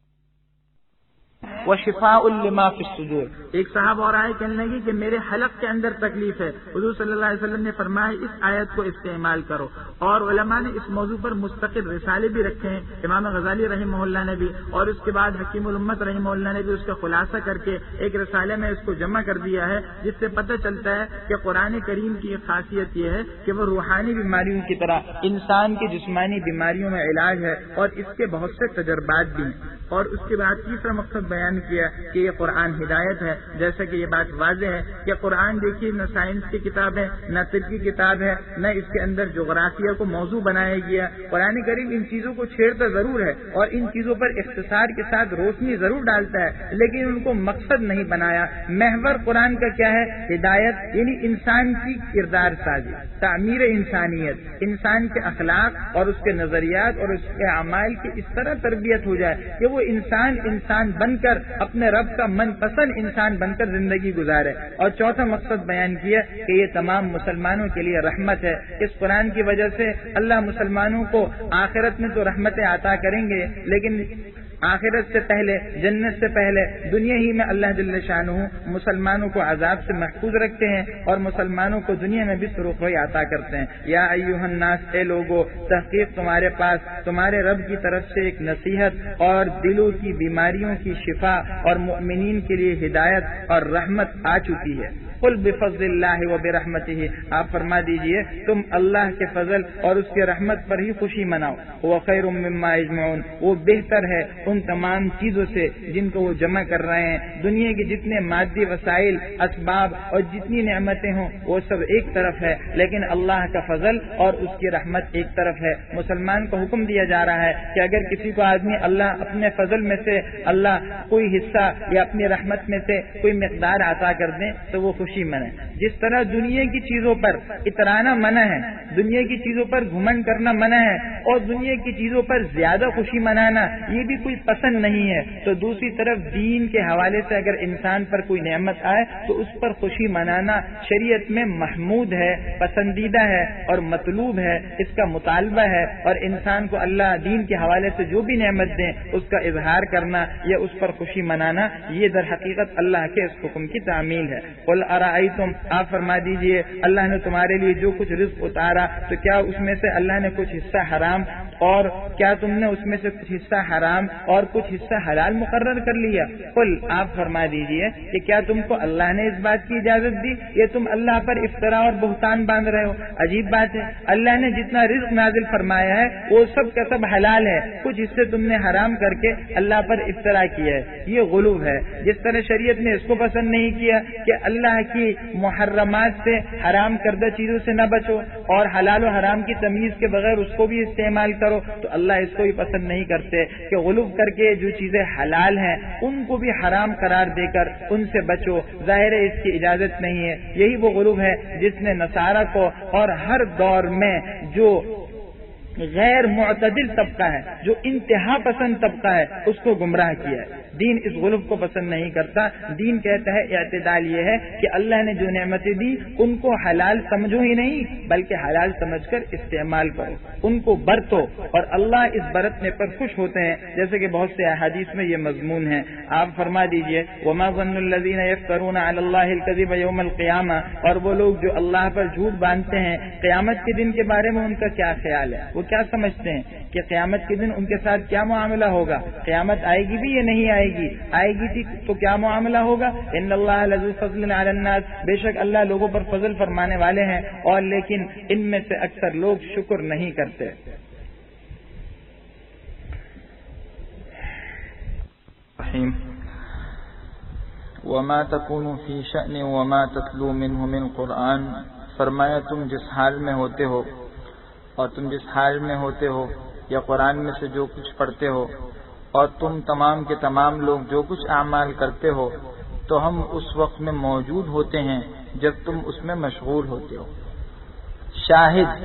وَشِفَاءٌ لِمَا فِي الصُّدُورِ۔ ایک صاحب اور آئے کہنے لگی کہ میرے حلق کے اندر تکلیف ہے۔ حضور صلی اللہ علیہ وسلم نے فرمایا اس آیت کو استعمال کرو، اور علماء نے اس موضوع پر مستقل رسالے بھی رکھے ہیں، امام غزالی رحمہ اللہ نے بھی، اور اس کے بعد حکیم الامت رحمہ اللہ نے بھی اس کا خلاصہ کر کے ایک رسالے میں اس کو جمع کر دیا ہے، جس سے پتہ چلتا ہے کہ قرآن کریم کی ایک خاصیت یہ ہے کہ وہ روحانی بیماریوں کی طرح انسان کی جسمانی بیماریوں میں علاج ہے اور اس کے بہت سے تجربات بھی ہیں۔ اور اس کے بعد تیسرا مقصد بیان کیا کہ یہ قرآن ہدایت ہے، جیسا کہ یہ بات واضح ہے کہ قرآن دیکھیے نہ سائنس کی کتاب ہے، نہ طب کی کتاب ہے، نہ اس کے اندر جغرافیہ کو موضوع بنایا گیا۔ قرآن کریم ان چیزوں کو چھیڑتا ضرور ہے اور ان چیزوں پر اختصار کے ساتھ روشنی ضرور ڈالتا ہے، لیکن ان کو مقصد نہیں بنایا۔ محور قرآن کا کیا ہے؟ ہدایت، یعنی انسان کی کردار سازی، تعمیر انسانیت، انسان کے اخلاق اور اس کے نظریات اور اس کے اعمال کی اس طرح تربیت ہو جائے کہ وہ انسان بن کر اپنے رب کا من پسند انسان بن کر زندگی گزارے۔ اور چوتھا مقصد بیان کیا کہ یہ تمام مسلمانوں کے لیے رحمت ہے۔ اس قرآن کی وجہ سے اللہ مسلمانوں کو آخرت میں تو رحمتیں عطا کریں گے، لیکن آخرت سے پہلے، جنت سے پہلے دنیا ہی میں اللہ جل شانہ مسلمانوں کو عذاب سے محفوظ رکھتے ہیں اور مسلمانوں کو دنیا میں بھی سرخ روی عطا کرتے ہیں۔ یا ایھا الناس، اے لوگو، تحقیق تمہارے پاس تمہارے رب کی طرف سے ایک نصیحت اور دلوں کی بیماریوں کی شفا اور مؤمنین کے لیے ہدایت اور رحمت آ چکی ہے۔ قل بفضل اللہ وبرحمتہ، آپ فرما دیجئے تم اللہ کے فضل اور اس کے رحمت پر ہی خوشی مناؤ۔ وہ خیر مما یجمعون، وہ بہتر ہے ان تمام چیزوں سے جن کو وہ جمع کر رہے ہیں۔ دنیا کے جتنے مادی وسائل، اسباب اور جتنی نعمتیں ہوں وہ سب ایک طرف ہے، لیکن اللہ کا فضل اور اس کی رحمت ایک طرف ہے۔ مسلمان کو حکم دیا جا رہا ہے کہ اگر کسی کو آدمی اللہ اپنے فضل میں سے اللہ کوئی حصہ یا اپنی رحمت میں سے کوئی مقدار عطا کر دیں تو وہ خوشی منائے۔ جس طرح دنیا کی چیزوں پر اترانا منع ہے، دنیا کی چیزوں پر گھمنڈ کرنا منع ہے، اور دنیا کی چیزوں پر زیادہ خوشی منانا یہ بھی کوئی پسند نہیں ہے، تو دوسری طرف دین کے حوالے سے اگر انسان پر کوئی نعمت آئے تو اس پر خوشی منانا شریعت میں محمود ہے، پسندیدہ ہے اور مطلوب ہے، اس کا مطالبہ ہے۔ اور انسان کو اللہ دین کے حوالے سے جو بھی نعمت دیں اس کا اظہار کرنا یا اس پر خوشی منانا، یہ در حقیقت اللہ کے اس حکم کی تعمیل ہے۔ قل ارأیتم، آپ فرما دیجئے اللہ نے تمہارے لیے جو کچھ رزق اتارا تو کیا اس میں سے اللہ نے کچھ حصہ حرام اور کیا تم نے اس میں سے کچھ حصہ حرام اور کچھ حصہ حلال مقرر کر لیا؟ قل، آپ فرما دیجئے کہ کیا تم کو اللہ نے اس بات کی اجازت دی یا تم اللہ پر افطرا اور بہتان باندھ رہے ہو؟ عجیب بات ہے، اللہ نے جتنا رزق نازل فرمایا ہے وہ سب کا سب حلال ہے، کچھ حصے تم نے حرام کر کے اللہ پر افطرا کیا ہے، یہ غلو ہے۔ جس طرح شریعت نے اس کو پسند نہیں کیا کہ اللہ کی محرمات سے، حرام کردہ چیزوں سے نہ بچو اور حلال و حرام کی تمیز کے بغیر اس کو بھی استعمال کرو، تو اللہ اس کو بھی پسند نہیں کرتے کہ غلو کر کے جو چیزیں حلال ہیں ان کو بھی حرام قرار دے کر ان سے بچو۔ ظاہر ہے اس کی اجازت نہیں ہے، یہی وہ غلو ہے جس نے نصارہ کو اور ہر دور میں جو غیر معتدل طبقہ ہے، جو انتہا پسند طبقہ ہے، اس کو گمراہ کیا ہے۔ دین اس غلب کو پسند نہیں کرتا، دین کہتا ہے اعتدال یہ ہے کہ اللہ نے جو نعمتیں دی ان کو حلال سمجھو ہی نہیں بلکہ حلال سمجھ کر استعمال کرو، ان کو برتو، اور اللہ اس برتنے پر خوش ہوتے ہیں، جیسے کہ بہت سے احادیث میں یہ مضمون ہے۔ آپ فرما دیجئے وما ظن الذین یفترون علی اللہ الکذب یوم القیامہ، اور وہ لوگ جو اللہ پر جھوٹ باندھتے ہیں قیامت کے دن کے بارے میں ان کا کیا خیال ہے، وہ کیا سمجھتے ہیں کہ قیامت کے دن ان کے ساتھ کیا معاملہ ہوگا، قیامت آئے گی بھی یا نہیں آئے گی، آئے گی تھی تو کیا معاملہ ہوگا۔ ان اللہ لذو فضل علی الناس، بے شک اللہ لوگوں پر فضل فرمانے والے ہیں، اور لیکن ان میں سے اکثر لوگ شکر نہیں کرتے۔ وما تكون في شأن وما تتلو منه من قرآن، فرمایا تم جس حال میں ہوتے ہو اور تم جس حال میں ہوتے ہو یا قرآن میں سے جو کچھ پڑھتے ہو، اور تم تمام کے تمام لوگ جو کچھ اعمال کرتے ہو، تو ہم اس وقت میں موجود ہوتے ہیں جب تم اس میں مشغول ہوتے ہو۔ شاہد،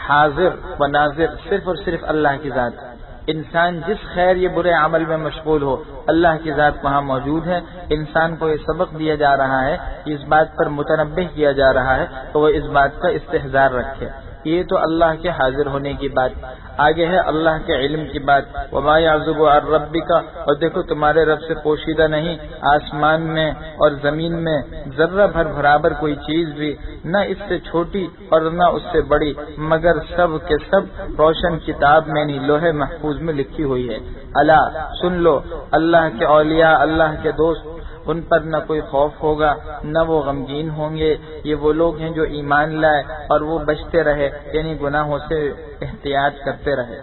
حاضر و ناظر صرف اور صرف اللہ کی ذات۔ انسان جس خیر یا برے عمل میں مشغول ہو، اللہ کی ذات وہاں موجود ہے۔ انسان کو یہ سبق دیا جا رہا ہے، اس بات پر متنبہ کیا جا رہا ہے کہ وہ اس بات کا استحضار رکھے۔ یہ تو اللہ کے حاضر ہونے کی بات۔ آگے ہے اللہ کے علم کی بات، وما یعزب عن ربک، اور دیکھو تمہارے رب سے پوشیدہ نہیں آسمان میں اور زمین میں ذرہ بھر برابر کوئی چیز بھی، نہ اس سے چھوٹی اور نہ اس سے بڑی، مگر سب کے سب روشن کتاب میں نہیں لوح محفوظ میں لکھی ہوئی ہے۔ الا، سن لو، اللہ کے اولیاء، اللہ کے دوست، ان پر نہ کوئی خوف ہوگا نہ وہ غمگین ہوں گے۔ یہ وہ لوگ ہیں جو ایمان لائے اور وہ بچتے رہے، یعنی گناہوں سے احتیاط کرتے رہے۔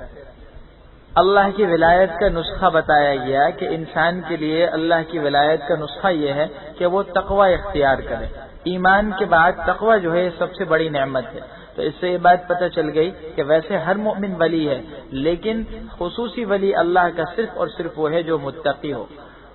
اللہ کی ولایت کا نسخہ بتایا گیا کہ انسان کے لیے اللہ کی ولایت کا نسخہ یہ ہے کہ وہ تقوی اختیار کرے۔ ایمان کے بعد تقوی جو ہے سب سے بڑی نعمت ہے۔ تو اس سے یہ بات پتہ چل گئی کہ ویسے ہر مومن ولی ہے، لیکن خصوصی ولی اللہ کا صرف اور صرف وہ ہے جو متقی ہو۔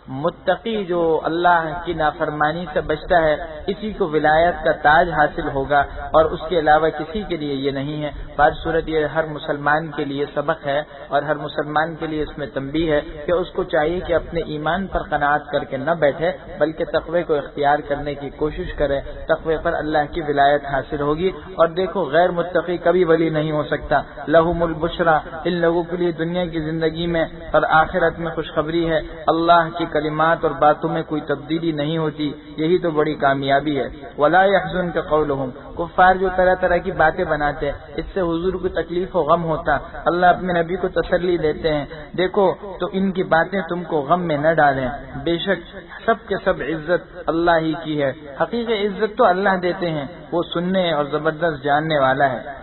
متقی جو اللہ کی نافرمانی سے بچتا ہے اسی کو ولایت کا تاج حاصل ہوگا، اور اس کے علاوہ کسی کے لیے یہ نہیں ہے۔ بہر صورت یہ ہر مسلمان کے لیے سبق ہے، اور ہر مسلمان کے لیے اس میں تنبیہ ہے کہ اس کو چاہیے کہ اپنے ایمان پر قناعت کر کے نہ بیٹھے، بلکہ تقوی کو اختیار کرنے کی کوشش کرے۔ تقوی پر اللہ کی ولایت حاصل ہوگی۔ اور دیکھو غیر متقی کبھی ولی نہیں ہو سکتا۔ لہم البشرا، ان لوگوں کے لیے دنیا کی زندگی میں اور آخرت میں خوشخبری ہے۔ اللہ کی کلمات اور باتوں میں کوئی تبدیلی نہیں ہوتی، یہی تو بڑی کامیابی ہے۔ ولا يحزنك قولهم، کفار جو طرح طرح کی باتیں بناتے ہیں اس سے حضور کو تکلیف و غم ہوتا، اللہ اپنے نبی کو تسلی دیتے ہیں، دیکھو تو ان کی باتیں تم کو غم میں نہ ڈالیں، بے شک سب کے سب عزت اللہ ہی کی ہے، حقیقی عزت تو اللہ دیتے ہیں، وہ سننے اور زبردست جاننے والا ہے۔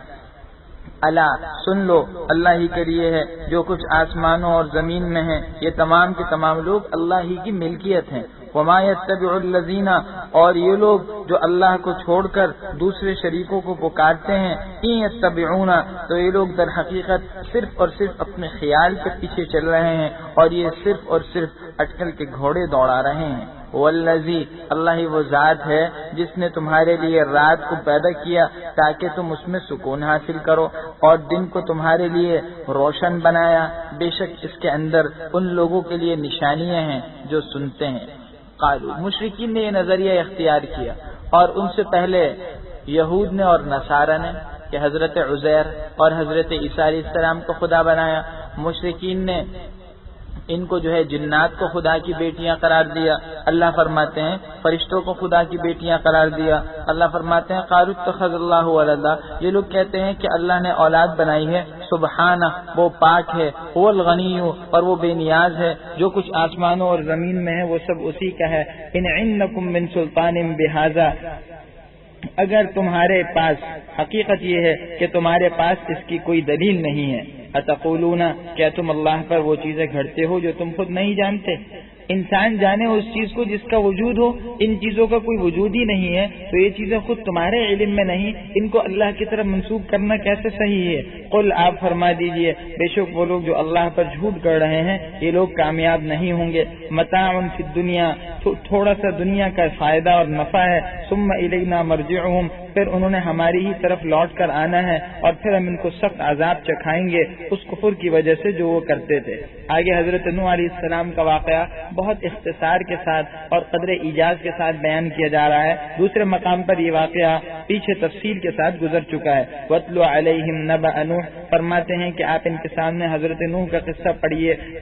اللہ سن لو، اللہ ہی کے لیے ہے جو کچھ آسمانوں اور زمین میں ہے، یہ تمام کے تمام لوگ اللہ ہی کی ملکیت ہیں۔ وما يتبع الذین، اور یہ لوگ جو اللہ کو چھوڑ کر دوسرے شریکوں کو پکارتے ہیں، ان یتبعون، تو یہ لوگ در حقیقت صرف اور صرف اپنے خیال کے پیچھے چل رہے ہیں، اور یہ صرف اور صرف اٹکل کے گھوڑے دوڑا رہے ہیں۔ والذی، اللہ ہی وہ ذات ہے جس نے تمہارے لیے رات کو پیدا کیا تاکہ تم اس میں سکون حاصل کرو، اور دن کو تمہارے لیے روشن بنایا، بے شک اس کے اندر ان لوگوں کے لیے نشانیاں ہیں جو سنتے ہیں۔ قالوا، مشرکین نے یہ نظریہ اختیار کیا، اور ان سے پہلے یہود نے اور نصارہ نے، کہ حضرت عزیر اور حضرت عیسیٰ علیہ السلام کو خدا بنایا۔ مشرکین نے ان کو جو ہے جنات کو خدا کی بیٹیاں قرار دیا، اللہ فرماتے ہیں فرشتوں کو خدا کی بیٹیاں قرار دیا، اللہ فرماتے ہیں قالوا اتخذ اللہ ولدا، یہ لوگ کہتے ہیں کہ اللہ نے اولاد بنائی ہے، سبحانہ، وہ پاک ہے، هو الغنی، اور وہ بے نیاز ہے، جو کچھ آسمانوں اور زمین میں ہے وہ سب اسی کا ہے۔ ان عندکم من سلطان بہذا، اگر تمہارے پاس، حقیقت یہ ہے کہ تمہارے پاس اس کی کوئی دلیل نہیں ہے، اتقولون، کیا تم اللہ پر وہ چیزیں گھڑتے ہو جو تم خود نہیں جانتے؟ انسان جانے اس چیز کو جس کا وجود ہو، ان چیزوں کا کوئی وجود ہی نہیں ہے، تو یہ چیزیں خود تمہارے علم میں نہیں، ان کو اللہ کی طرف منسوب کرنا کیسے صحیح ہے؟ قل، آپ فرما دیجئے، بے شک وہ لوگ جو اللہ پر جھوٹ کر رہے ہیں یہ لوگ کامیاب نہیں ہوں گے۔ متاع فی الدنیا، تھوڑا سا دنیا کا فائدہ اور نفع ہے، ثم الینا مرجعہم، پھر انہوں نے ہماری ہی طرف لوٹ کر آنا ہے، اور پھر ہم ان کو سخت عذاب چکھائیں گے اس کفر کی وجہ سے جو وہ کرتے تھے۔ آگے حضرت نوح علیہ السلام کا واقعہ بہت اختصار کے ساتھ اور قدر ایجاز کے ساتھ بیان کیا جا رہا ہے، دوسرے مقام پر یہ واقعہ پیچھے تفصیل کے ساتھ گزر چکا ہے۔ وَاتْلُ عَلَيْهِمْ نَبَأَ نُوحٍ، فرماتے ہیں کہ آپ ان کے سامنے حضرت نوح کا قصہ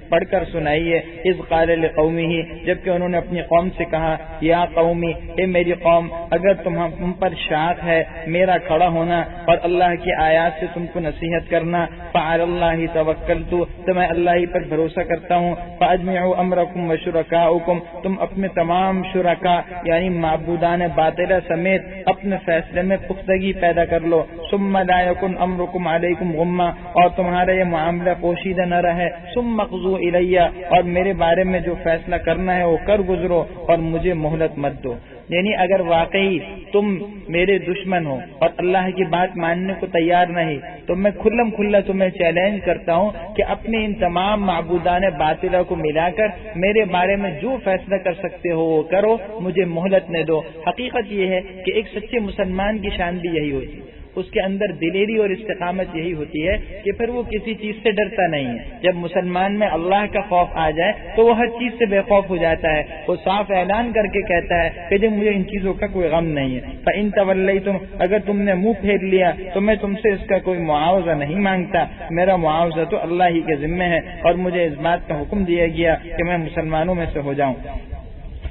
پڑھ کر سنائیے۔ اذ قال لقومه، جبکہ انہوں نے اپنی قوم سے کہا، یا قومی، اے میری قوم، اگر تم پر شاق ہے میرا کھڑا ہونا اور اللہ کی آیات سے تم کو نصیحت کرنا، فعلی اللہ توکلت، تو میں اللہ ہی پر بھروسہ کرتا ہوں، فاجمعوا امرکم وشرکاءکم، تم اپنے تمام شرکا یعنی معبودان باطلہ سمیت اپنے فیصلے میں پختگی پیدا کر لو، ثم لا یکن امرکم علیکم غمہ، اور تمہارا یہ معاملہ پوشیدہ نہ رہے، ثم اقضوا الی، اور میرے بارے میں جو فیصلہ کرنا ہے وہ کر گزرو اور مجھے مہلت مت دو۔ یعنی اگر واقعی تم میرے دشمن ہو اور اللہ کی بات ماننے کو تیار نہیں تو میں کھلم کھلا تمہیں چیلنج کرتا ہوں کہ اپنے ان تمام معبودان باطلہ کو ملا کر میرے بارے میں جو فیصلہ کر سکتے ہو وہ کرو، مجھے مہلت نہ دو۔ حقیقت یہ ہے کہ ایک سچے مسلمان کی شان بھی یہی ہوتی ہے، اس کے اندر دلیری اور استقامت یہی ہوتی ہے کہ پھر وہ کسی چیز سے ڈرتا نہیں ہے۔ جب مسلمان میں اللہ کا خوف آ جائے تو وہ ہر چیز سے بے خوف ہو جاتا ہے، وہ صاف اعلان کر کے کہتا ہے کہ جب مجھے ان چیزوں کا کوئی غم نہیں ہے۔ فَإِن تَوَلَّيْتُمْ، اگر تم نے منہ پھیر لیا تو میں تم سے اس کا کوئی معاوضہ نہیں مانگتا، میرا معاوضہ تو اللہ ہی کے ذمہ ہے، اور مجھے اس بات کا حکم دیا گیا کہ میں مسلمانوں میں سے ہو جاؤں۔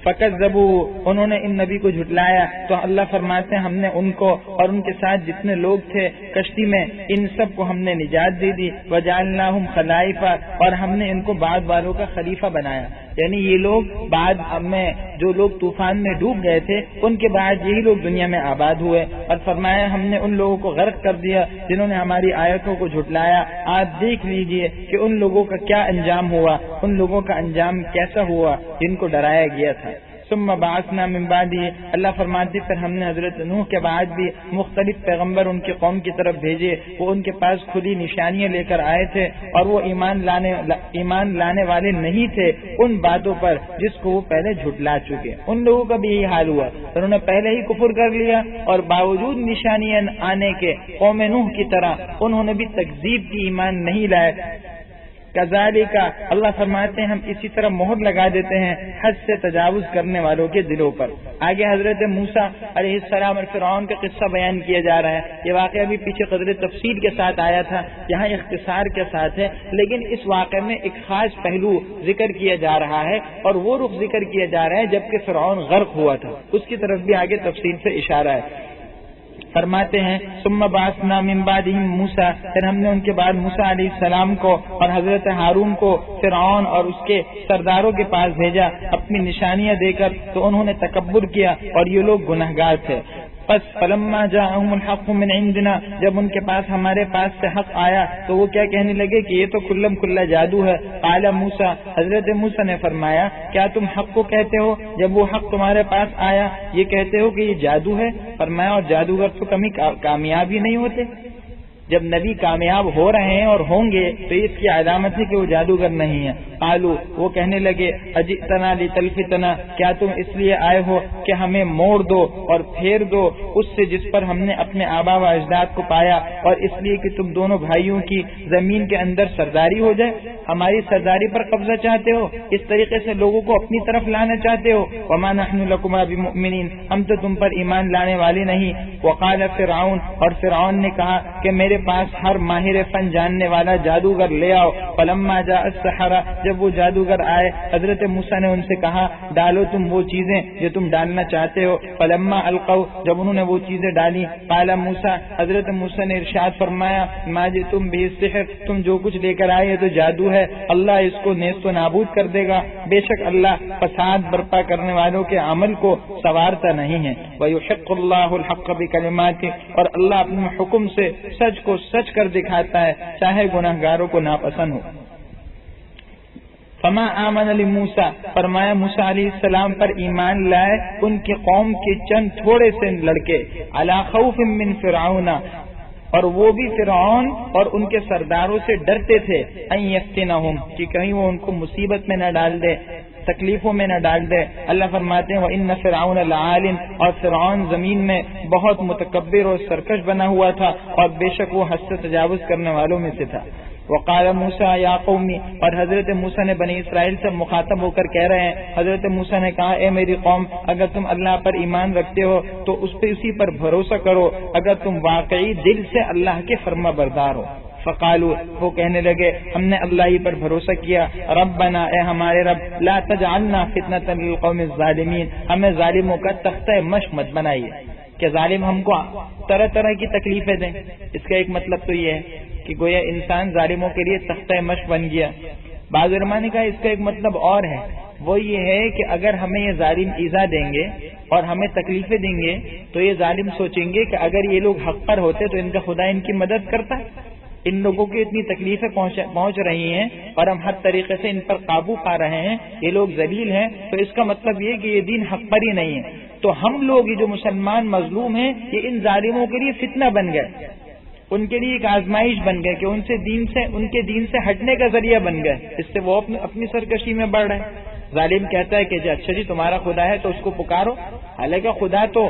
فَكَذَّبُوا، انہوں نے ان نبی کو جھٹلایا، تو اللہ فرماتے ہیں ہم نے ان کو اور ان کے ساتھ جتنے لوگ تھے کشتی میں ان سب کو ہم نے نجات دے دی، وَجَعَلْنَاهُمْ خَلَائِفَ، اور ہم نے ان کو بعد والوں کا خلیفہ بنایا۔ یعنی یہ لوگ بعد میں جو لوگ طوفان میں ڈوب گئے تھے ان کے بعد یہی لوگ دنیا میں آباد ہوئے، اور فرمایا ہم نے ان لوگوں کو غرق کر دیا جنہوں نے ہماری آیتوں کو جھٹلایا۔ آپ دیکھ لیجئے کہ ان لوگوں کا کیا انجام ہوا، ان لوگوں کا انجام کیسا ہوا جن کو ڈرایا گیا تھا۔ ثم بعثنا من بعده، اللہ فرماتے پھر ہم نے حضرت نوح کے بعد بھی مختلف پیغمبر ان کی قوم کی طرف بھیجے، وہ ان کے پاس کھلی نشانیاں لے کر آئے تھے اور وہ ایمان لانے والے نہیں تھے ان باتوں پر جس کو وہ پہلے جھٹلا چکے۔ ان لوگوں کا بھی یہی حال ہوا، انہوں نے پہلے ہی کفر کر لیا اور باوجود نشانیاں آنے کے قوم نوح کی طرح انہوں نے بھی تکذیب کی، ایمان نہیں لائے۔ کذالک، اللہ فرماتے ہیں ہم اسی طرح مہر لگا دیتے ہیں حد سے تجاوز کرنے والوں کے دلوں پر۔ آگے حضرت موسیٰ علیہ السلام اور فرعون کا قصہ بیان کیا جا رہا ہے۔ یہ واقعہ بھی پیچھے قدر تفصیل کے ساتھ آیا تھا، یہاں اختصار کے ساتھ ہے، لیکن اس واقعے میں ایک خاص پہلو ذکر کیا جا رہا ہے اور وہ رخ ذکر کیا جا رہا ہے جبکہ فرعون غرق ہوا تھا، اس کی طرف بھی آگے تفصیل سے اشارہ ہے۔ فرماتے ہیں ثم بعثنا من بعدهم موسیٰ، پھر ہم نے ان کے بعد موسیٰ علیہ السلام کو اور حضرت ہارون کو فرعون اور اس کے سرداروں کے پاس بھیجا اپنی نشانیاں دے کر، تو انہوں نے تکبر کیا اور یہ لوگ گنہگار تھے۔ پس فلما جاءهم الحق من عندنا، جب ان کے پاس ہمارے پاس سے حق آیا تو وہ کیا کہنے لگے کہ یہ تو کھلم کھلا جادو ہے۔ قال موسیٰ، حضرت موسیٰ نے فرمایا کیا تم حق کو کہتے ہو جب وہ حق تمہارے پاس آیا یہ کہتے ہو کہ یہ جادو ہے؟ فرمایا اور جادوگر تو کبھی کامیاب ہی نہیں ہوتے، جب نبی کامیاب ہو رہے ہیں اور ہوں گے تو اس کی علامت ہے کہ وہ جادوگر نہیں ہے۔ قالوا، وہ کہنے لگے اجئتنا لتلفتنا، کیا تم اس لیے آئے ہو کہ ہمیں موڑ دو اور پھیر دو اس سے جس پر ہم نے اپنے آبا و اجداد کو پایا، اور اس لیے کہ تم دونوں بھائیوں کی زمین کے اندر سرداری ہو جائے، ہماری سرداری پر قبضہ چاہتے ہو، اس طریقے سے لوگوں کو اپنی طرف لانا چاہتے ہو۔ وما نحن لکما بمؤمنین، ہم تو تم پر ایمان لانے والے نہیں۔ وقال فرعون، اور فرعون نے کہا کہ میرے پاس ہر ماہر فن جاننے والا جادوگر لے آؤ۔ فلما جاء السحرہ، جب وہ جادوگر آئے حضرت موسیٰ نے ان سے کہا ڈالو تم وہ چیزیں جو تم ڈالنا چاہتے ہو۔ فلما القوا، جب انہوں نے وہ چیزیں ڈالی، قال موسیٰ، حضرت موسیٰ نے ارشاد فرمایا ما جئتم به السحر، تم جو کچھ لے کر آئے تو جادو ہے، اللہ اس کو نیست و نابود کر دے گا، بے شک اللہ فساد برپا کرنے والوں کے عمل کو سنوارتا نہیں ہے۔ وَيُحِقُّ اللَّهُ الْحَقَّ بِكَلِمَاتِهِ، اور اللہ اپنے حکم سے سچ کو سچ کر دکھاتا ہے چاہے گناہگاروں کو ناپسند ہو۔ فما آمن لموسیٰ، فرمایا موسیٰ علیہ السلام پر ایمان لائے ان کی قوم کے چند تھوڑے سے لڑکے، علی خوف من فرعون، اور وہ بھی فرعون اور ان کے سرداروں سے ڈرتے تھے، ان یفتنہم، کہ کہیں وہ ان کو مصیبت میں نہ ڈال دے، تکلیفوں میں نہ ڈال دے۔ اللہ فرماتے ہیں وَإِنَّ فِرْعَوْنَ لَعَالٍ، اور فرعون زمین میں بہت متکبر اور سرکش بنا ہوا تھا اور بے شک وہ حد سے تجاوز کرنے والوں میں سے تھا۔ وقال موسیٰ یا قومی، اور حضرت موسیٰ نے بنی اسرائیل سے مخاطب ہو کر کہہ رہے ہیں، حضرت موسیٰ نے کہا اے میری قوم، اگر تم اللہ پر ایمان رکھتے ہو تو اس پہ اسی پر بھروسہ کرو اگر تم واقعی دل سے اللہ کے فرما بردار ہو۔ فقالوا، وہ کہنے لگے ہم نے اللہ ہی پر بھروسہ کیا، ربنا، اے ہمارے رب، لا تجعلنا فتنة للقوم الظالمین، ہمیں ظالموں کا تختہ مشق مت بنائیے کہ ظالم ہم کو طرح طرح کی تکلیفیں دیں۔ اس کا ایک مطلب تو یہ ہے کہ گویا انسان ظالموں کے لیے تختہ مشق بن گیا۔ بعض علماء نے کہا اس کا ایک مطلب اور ہے، وہ یہ ہے کہ اگر ہمیں یہ ظالم ایذا دیں گے اور ہمیں تکلیفیں دیں گے تو یہ ظالم سوچیں گے کہ اگر یہ لوگ حق پر ہوتے تو ان کا خدا ان کی مدد کرتا، ان لوگوں کی اتنی تکلیفیں پہنچ رہی ہیں اور ہم ہر طریقے سے ان پر قابو پا رہے ہیں، یہ لوگ ذلیل ہیں، تو اس کا مطلب یہ کہ یہ دین حق پر ہی نہیں ہے، تو ہم لوگ یہ جو مسلمان مظلوم ہیں یہ ان ظالموں کے لیے فتنہ بن گئے، ان کے لیے ایک آزمائش بن گئے کہ ان کے دین سے ہٹنے کا ذریعہ بن گئے، اس سے وہ اپنی سرکشی میں بڑھ رہے ہیں۔ ظالم کہتا ہے کہ اچھا جی تمہارا خدا ہے تو اس کو پکارو، حالانکہ خدا تو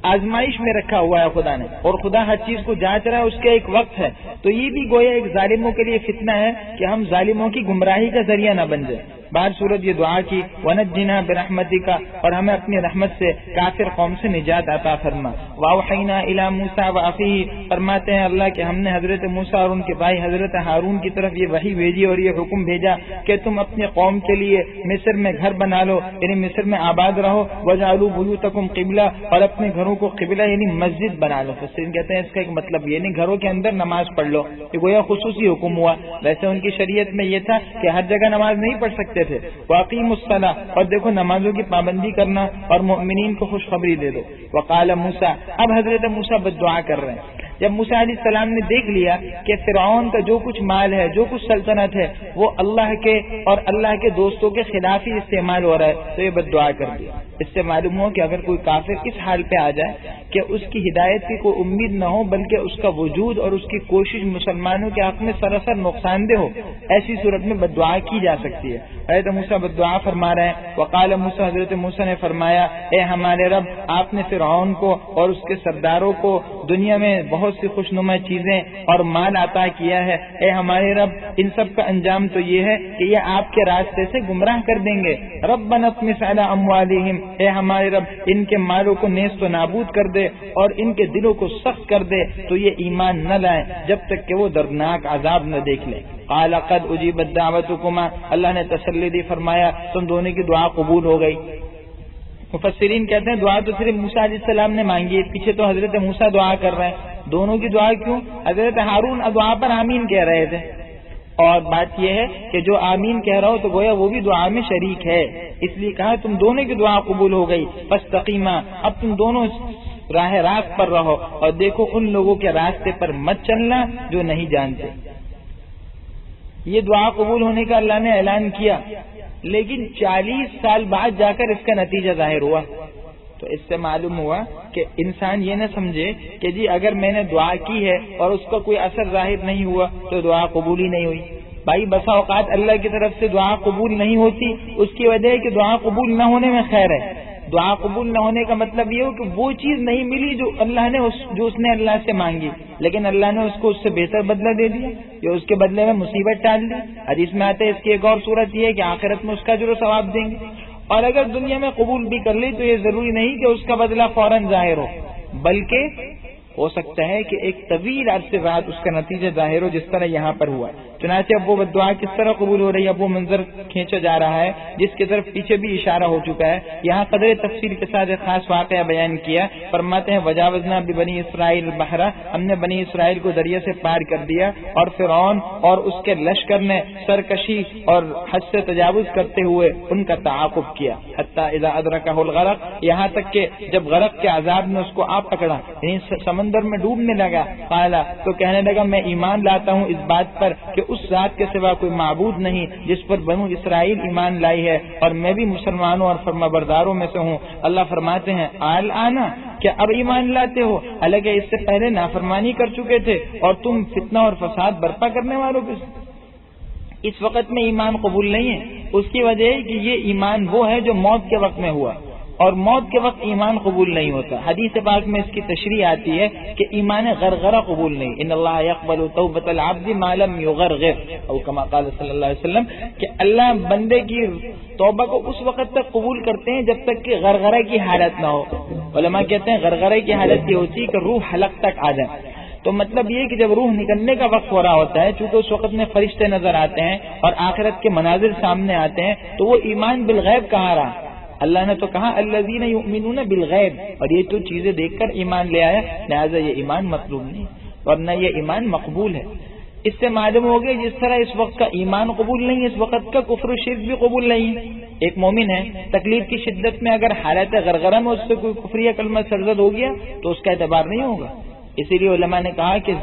آزمائش میں رکھا ہوا ہے خدا نے، اور خدا ہر چیز کو جانچ رہا ہے، اس کا ایک وقت ہے، تو یہ بھی گویا ایک ظالموں کے لیے فتنہ ہے کہ ہم ظالموں کی گمراہی کا ذریعہ نہ بن جائے۔ بعد صورت یہ دعا کی وَنَجِّنَا بِرَحْمَتِكَ، اور ہمیں اپنی رحمت سے کافر قوم سے نجات عطا فرما۔ وَأَوْحَيْنَا إِلَى مُوسَىٰ وَأَخِيهِ، فرماتے ہیں اللہ کہ ہم نے حضرت موسیٰ اور ان کے بھائی حضرت ہارون کی طرف یہ وحی بھیجی اور یہ حکم بھیجا کہ تم اپنے قوم کے لیے مصر میں گھر بنا لو، یعنی مصر میں آباد رہو، وَجَعَلُوا بُيُوتَكُمْ قِبْلَةً، اور اپنے گھروں کو قبلہ یعنی مسجد بنا لو۔ مفسرین کہتے ہیں اس کا ایک مطلب یعنی گھروں کے اندر نماز پڑھ لو، یہ گویا خصوصی حکم ہوا، ویسے ان کی شریعت میں یہ تھا کہ ہر جگہ نماز نہیں پڑھ سکتے تھے۔ واقیم الصلاۃ، اور دیکھو نمازوں کی پابندی کرنا اور مومنین کو خوشخبری دے دو۔ وقال موسیٰ، اب حضرت موسیٰ بد دعا کر رہے ہیں جب موسیٰ علیہ السلام نے دیکھ لیا کہ فرعون کا جو کچھ مال ہے، جو کچھ سلطنت ہے، وہ اللہ کے اور اللہ کے دوستوں کے خلاف ہی استعمال ہو رہا ہے، تو یہ بد دعا کر دیا۔ اس سے معلوم ہو کہ اگر کوئی کافر اس حال پہ آ جائے کہ اس کی ہدایت کی کوئی امید نہ ہو، بلکہ اس کا وجود اور اس کی کوشش مسلمانوں کے حق میں سراسر نقصان دہ ہو، ایسی صورت میں بد دعا کی جا سکتی ہے۔ حضرت موسیٰ بد دعا فرما رہے ہیں، وقال موسیٰ، حضرت موسیٰ نے فرمایا، اے ہمارے رب، آپ نے فرعون کو اور اس کے سرداروں کو دنیا میں بہت سی خوشنما چیزیں اور مال عطا کیا ہے، اے ہمارے رب، ان سب کا انجام تو یہ ہے کہ یہ آپ کے راستے سے گمراہ کر دیں گے۔ ربنا اطمس علی اموالہم، اے ہمارے رب، ان کے مالوں کو نیست و نابود کر دے اور ان کے دلوں کو سخت کر دے تو یہ ایمان نہ لائیں جب تک کہ وہ دردناک عذاب نہ دیکھ لیں۔ قال قد اجیبت دعوتکما، اللہ نے تسلی دی، فرمایا تم دونوں کی دعا قبول ہو گئی۔ مفسرین کہتے ہیں دعا تو صرف موسیٰ علیہ السلام نے مانگی ہے، پیچھے تو حضرت موسیٰ دعا کر رہے ہیں، دونوں کی دعا کیوں؟ حضرت ہارون دعا پر آمین کہہ رہے تھے، اور بات یہ ہے کہ جو آمین کہہ رہا ہو تو گویا وہ بھی دعا میں شریک ہے، اس لیے کہا تم دونوں کی دعا قبول ہو گئی۔ فاستقیما، اب تم دونوں راہ راست پر رہو اور دیکھو ان لوگوں کے راستے پر مت چلنا جو نہیں جانتے۔ یہ دعا قبول ہونے کا اللہ نے اعلان کیا، لیکن 40 سال بعد جا کر اس کا نتیجہ ظاہر ہوا۔ تو اس سے معلوم ہوا کہ انسان یہ نہ سمجھے کہ جی اگر میں نے دعا کی ہے اور اس کا کوئی اثر ظاہر نہیں ہوا تو دعا قبول ہی نہیں ہوئی۔ بھائی بسا اوقات اللہ کی طرف سے دعا قبول نہیں ہوتی، اس کی وجہ ہے کہ دعا قبول نہ ہونے میں خیر ہے۔ دعا قبول نہ ہونے کا مطلب یہ ہو کہ وہ چیز نہیں ملی جو اللہ نے اس نے اللہ سے مانگی، لیکن اللہ نے اس کو اس سے بہتر بدلہ دے دیا یا اس کے بدلے میں مصیبت ٹال دی۔ حدیث میں آتا ہے اس کی ایک اور صورت یہ ہے کہ آخرت میں اس کا اجر و ثواب دیں گے، اور اگر دنیا میں قبول بھی کر لی تو یہ ضروری نہیں کہ اس کا بدلہ فوراً ظاہر ہو، بلکہ ہو سکتا ہے کہ ایک طویل عرصے بعد اس کا نتیجہ ظاہر ہو، جس طرح یہاں پر ہوا۔ چنانچہ اب وہ بددعا کس طرح قبول ہو رہی ہے، اب وہ منظر کھینچا جا رہا ہے جس کی طرف پیچھے بھی اشارہ ہو چکا ہے۔ یہاں قدر تفصیل کے ساتھ ایک خاص واقعہ بیان کیا، فرماتے ہیں وجاوزنا ببنی اسرائیل البحر، ہم نے بنی اسرائیل کو دریا سے پار کر دیا، اور فرعون اور اس کے لشکر نے سرکشی اور حد سے تجاوز کرتے ہوئے ان کا تعاقب کیا، حتی اذا ادرکہ الغرق، یہاں تک کہ جب غرق کے عذاب نے اس کو آ پکڑا، یعنی سمندر میں ڈوبنے لگا، قالا، تو کہنے لگا میں ایمان لاتا ہوں اس بات پر کہ اس ذات کے سوا کوئی معبود نہیں جس پر بنو اسرائیل ایمان لائی ہے، اور میں بھی مسلمانوں اور فرمانبرداروں میں سے ہوں۔ اللہ فرماتے ہیں آنا، کیا اب ایمان لاتے ہو، حالانکہ اس سے پہلے نافرمانی کر چکے تھے اور تم فتنہ اور فساد برپا کرنے والوں کے اس وقت میں ایمان قبول نہیں ہے۔ اس کی وجہ ہے کہ یہ ایمان وہ ہے جو موت کے وقت میں ہوا، اور موت کے وقت ایمان قبول نہیں ہوتا۔ حدیث پاک میں اس کی تشریح آتی ہے کہ ایمان غرغرہ قبول نہیں، ان اللہ یقبل توبۃ العبد ما لم یغرغر، او کما قال صلی اللہ علیہ وسلم، کہ اللہ بندے کی توبہ کو اس وقت تک قبول کرتے ہیں جب تک کہ غرغرہ کی حالت نہ ہو۔ علماء کہتے ہیں غرغرہ کی حالت یہ ہوتی ہے کہ روح حلق تک آ جائے، تو مطلب یہ کہ جب روح نکلنے کا وقت ہو رہا ہوتا ہے، چونکہ اس وقت میں فرشتے نظر آتے ہیں اور آخرت کے مناظر سامنے آتے ہیں، تو وہ ایمان بالغیب کہاں رہا؟ اللہ نے تو کہا الذین یؤمنون بالغیب، اور یہ تو چیزیں دیکھ کر ایمان لے آیا، لہٰذا یہ ایمان مطلوب نہیں ورنہ یہ ایمان مقبول ہے۔ اس سے معلوم ہو گیا جس طرح اس وقت کا ایمان قبول نہیں، اس وقت کا کفر و شرک بھی قبول نہیں ہے۔ ایک مومن ہے، تکلیف کی شدت میں اگر حالت غرغرہ میں اس سے کوئی کفریہ کلمہ سرزد ہو گیا تو اس کا اعتبار نہیں ہوگا۔ اسی لیے علماء نے کہا کہ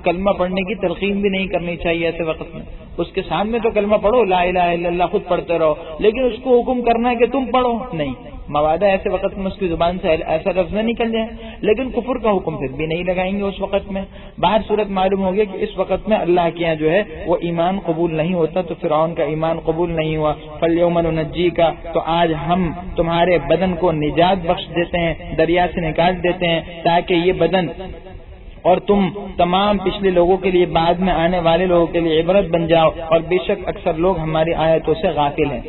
کلمہ پڑھنے کی تلقین بھی نہیں کرنی چاہیے ایسے وقت میں۔ اس کے سامنے تو کلمہ پڑھو، لا الہ الا اللہ خود پڑھتے رہو، لیکن اس کو حکم کرنا ہے کہ تم پڑھو نہیں، موادہ ایسے وقت میں اس کی زبان سے ایسا لفظ نہ نکل جائے، لیکن کفر کا حکم پھر بھی نہیں لگائیں گے اس وقت میں۔ باہر صورت معلوم ہو گیا کہ اس وقت میں اللہ کے یہاں جو ہے وہ ایمان قبول نہیں ہوتا، تو فرعون کا ایمان قبول نہیں ہوا۔ فَالْيَوْمَ نُنَجِّيكَ، تو آج ہم تمہارے بدن کو نجات بخش دیتے ہیں، دریا سے نکال دیتے ہیں، تاکہ یہ بدن اور تم تمام پچھلے لوگوں کے لیے، بعد میں آنے والے لوگوں کے لیے عبرت بن جاؤ، اور بے شک اکثر لوگ ہماری آیتوں سے غافل ہیں۔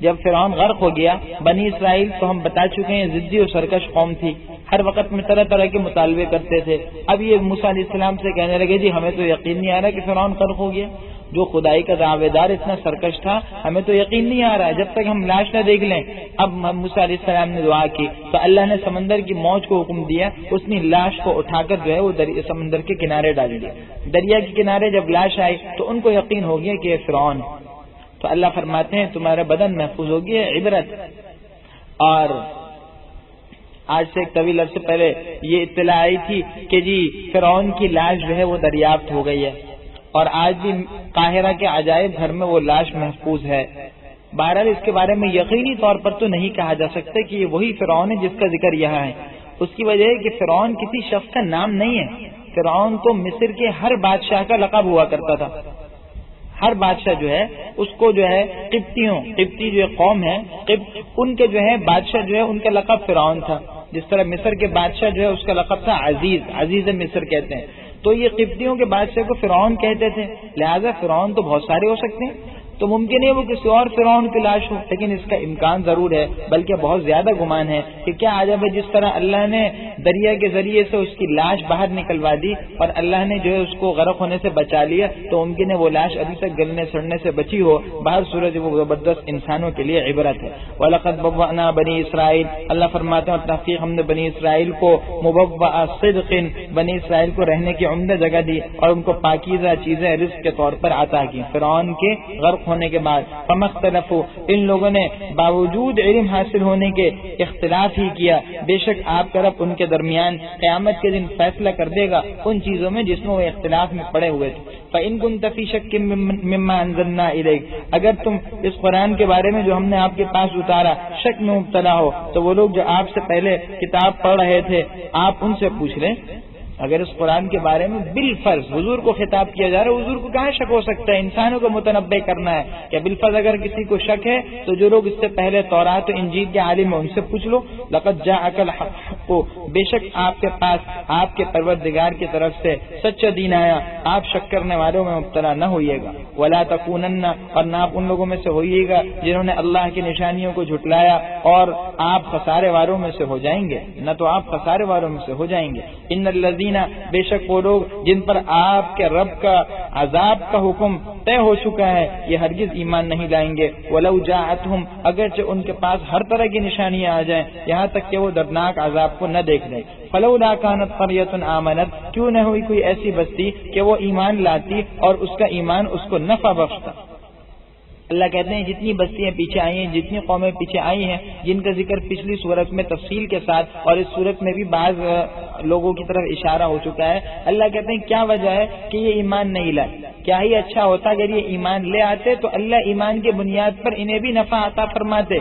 جب فرعون غرق ہو گیا، بنی اسرائیل تو ہم بتا چکے ہیں ضدی اور سرکش قوم تھی، ہر وقت میں طرح طرح کے مطالبے کرتے تھے۔ اب یہ موسیٰ علیہ السلام سے کہنے لگے جی ہمیں تو یقین نہیں آ رہا کہ فرعون غرق ہو گیا، جو خدائی کا دعوے دار اتنا سرکش تھا، ہمیں تو یقین نہیں آ رہا ہے جب تک ہم لاش نہ دیکھ لیں۔ اب موسیٰ علیہ السلام نے دعا کی تو اللہ نے سمندر کی موج کو حکم دیا، اس نے لاش کو اٹھا کر جو ہے وہ سمندر کے کنارے ڈال دیا۔ دریا کے کنارے جب لاش آئی تو ان کو یقین ہو گیا کہ یہ فرعون، تو اللہ فرماتے ہیں تمہارا بدن محفوظ ہو گیا، عبرت اور آج سے ایک طویل عرصے پہلے یہ اطلاع آئی تھی کہ جی فرعون کی لاش جو ہے وہ دریافت ہو گئی ہے، اور آج بھی قاہرہ کے عجائب گھر میں وہ لاش محفوظ ہے۔ بہرحال اس کے بارے میں یقینی طور پر تو نہیں کہا جا سکتا کہ یہ وہی فرعون ہے جس کا ذکر یہاں ہے۔ اس کی وجہ ہے کہ فرعون کسی شخص کا نام نہیں ہے، فرعون تو مصر کے ہر بادشاہ کا لقب ہوا کرتا تھا۔ ہر بادشاہ جو ہے اس کو جو ہے قبطی جو قوم ہے قبط، ان کے جو ہے بادشاہ جو ہے ان کا لقب فرعون تھا، جس طرح مصر کے بادشاہ جو ہے اس کا لقب تھا عزیز مصر کہتے ہیں، تو یہ قبطیوں کے بادشاہ کو فرعون کہتے تھے، لہذا فرعون تو بہت سارے ہو سکتے ہیں، تو ممکن ہے وہ کسی اور فرعون کی لاش ہو، لیکن اس کا امکان ضرور ہے، بلکہ بہت زیادہ گمان ہے کہ کیا عجب ہے جس طرح اللہ نے دریا کے ذریعے سے اس کی لاش باہر نکلوا دی اور اللہ نے جو ہے اس کو غرق ہونے سے بچا لیا، تو ممکن ہے وہ لاش ابھی تک گلنے سڑنے سے بچی ہو۔ باہر صورت وہ زبردست انسانوں کے لیے عبرت ہے۔ وَلَقَدْ بَوَّأْنَا بَنِي اسرائیل، اللہ فرماتے ہیں تحقیق ہم نے بنی اسرائیل کو مبوّأ صدق، بنی اسرائیل کو رہنے کی عمدہ جگہ دی اور ان کو پاکیزہ چیزیں رزق کے طور پر عطا کی۔ فرعون کے غرق ہونے کے بعد فمختلفوا، ان لوگوں نے باوجود علم حاصل ہونے کے اختلاف ہی کیا، بے شک آپ کا رب ان کے درمیان قیامت کے دن فیصلہ کر دے گا ان چیزوں میں جس میں وہ اختلاف میں پڑے ہوئے تھے۔ فَإِن كُنتَ فِي شَكٍّ مِّمَّا أَنزَلْنَا إِلَيْكَ، اگر تم اس قرآن کے بارے میں جو ہم نے آپ کے پاس اتارا شک میں مبتلا ہو، تو وہ لوگ جو آپ سے پہلے کتاب پڑھ رہے تھے آپ ان سے پوچھ لیں۔ اگر اس قرآن کے بارے میں بالفرض حضور کو خطاب کیا جا رہا ہے، حضور کو کہاں شک ہو سکتا ہے، انسانوں کو متنبع کرنا ہے کہ بالفرض اگر کسی کو شک ہے تو جو لوگ اس سے پہلے تورات و انجیل کے عالم ہیں ان سے پوچھ لو۔ لقد جاءک الحق، بے شک آپ کے پاس آپ کے پروردگار کی طرف سے سچا دین آیا، آپ شک کرنے والوں میں مبتلا نہ ہوئیے گا۔ ولا تکونن، اور نہ آپ ان لوگوں میں سے ہوئیے گا جنہوں نے اللہ کی نشانیوں کو جھٹلایا، اور آپ خسارے والوں میں سے ہو جائیں گے، نہ تو آپ خسارے والوں میں سے ہو جائیں گے۔ ان الذین، بے شک وہ لوگ جن پر آپ کے رب کا عذاب کا حکم طے ہو چکا ہے، یہ ہرگز ایمان نہیں لائیں گے۔ ولو جاءتہم، اگرچہ ان کے پاس ہر طرح کی نشانیاں آ جائیں، یہاں تک کہ وہ دردناک عذاب کو نہ دیکھ لیں۔ فلولا کانت قریۃ آمنت، کیوں نہ ہوئی کوئی ایسی بستی کہ وہ ایمان لاتی اور اس کا ایمان اس کو نفع بخشتا۔ اللہ کہتے ہیں جتنی بستیاں پیچھے آئی ہیں، جتنی قومیں پیچھے آئی ہیں، جن کا ذکر پچھلی صورت میں تفصیل کے ساتھ اور اس صورت میں بھی بعض لوگوں کی طرف اشارہ ہو چکا ہے، اللہ کہتے ہیں کیا وجہ ہے کہ یہ ایمان نہیں لائے؟ کیا ہی اچھا ہوتا اگر یہ ایمان لے آتے تو اللہ ایمان کی بنیاد پر انہیں بھی نفع عطا فرماتے۔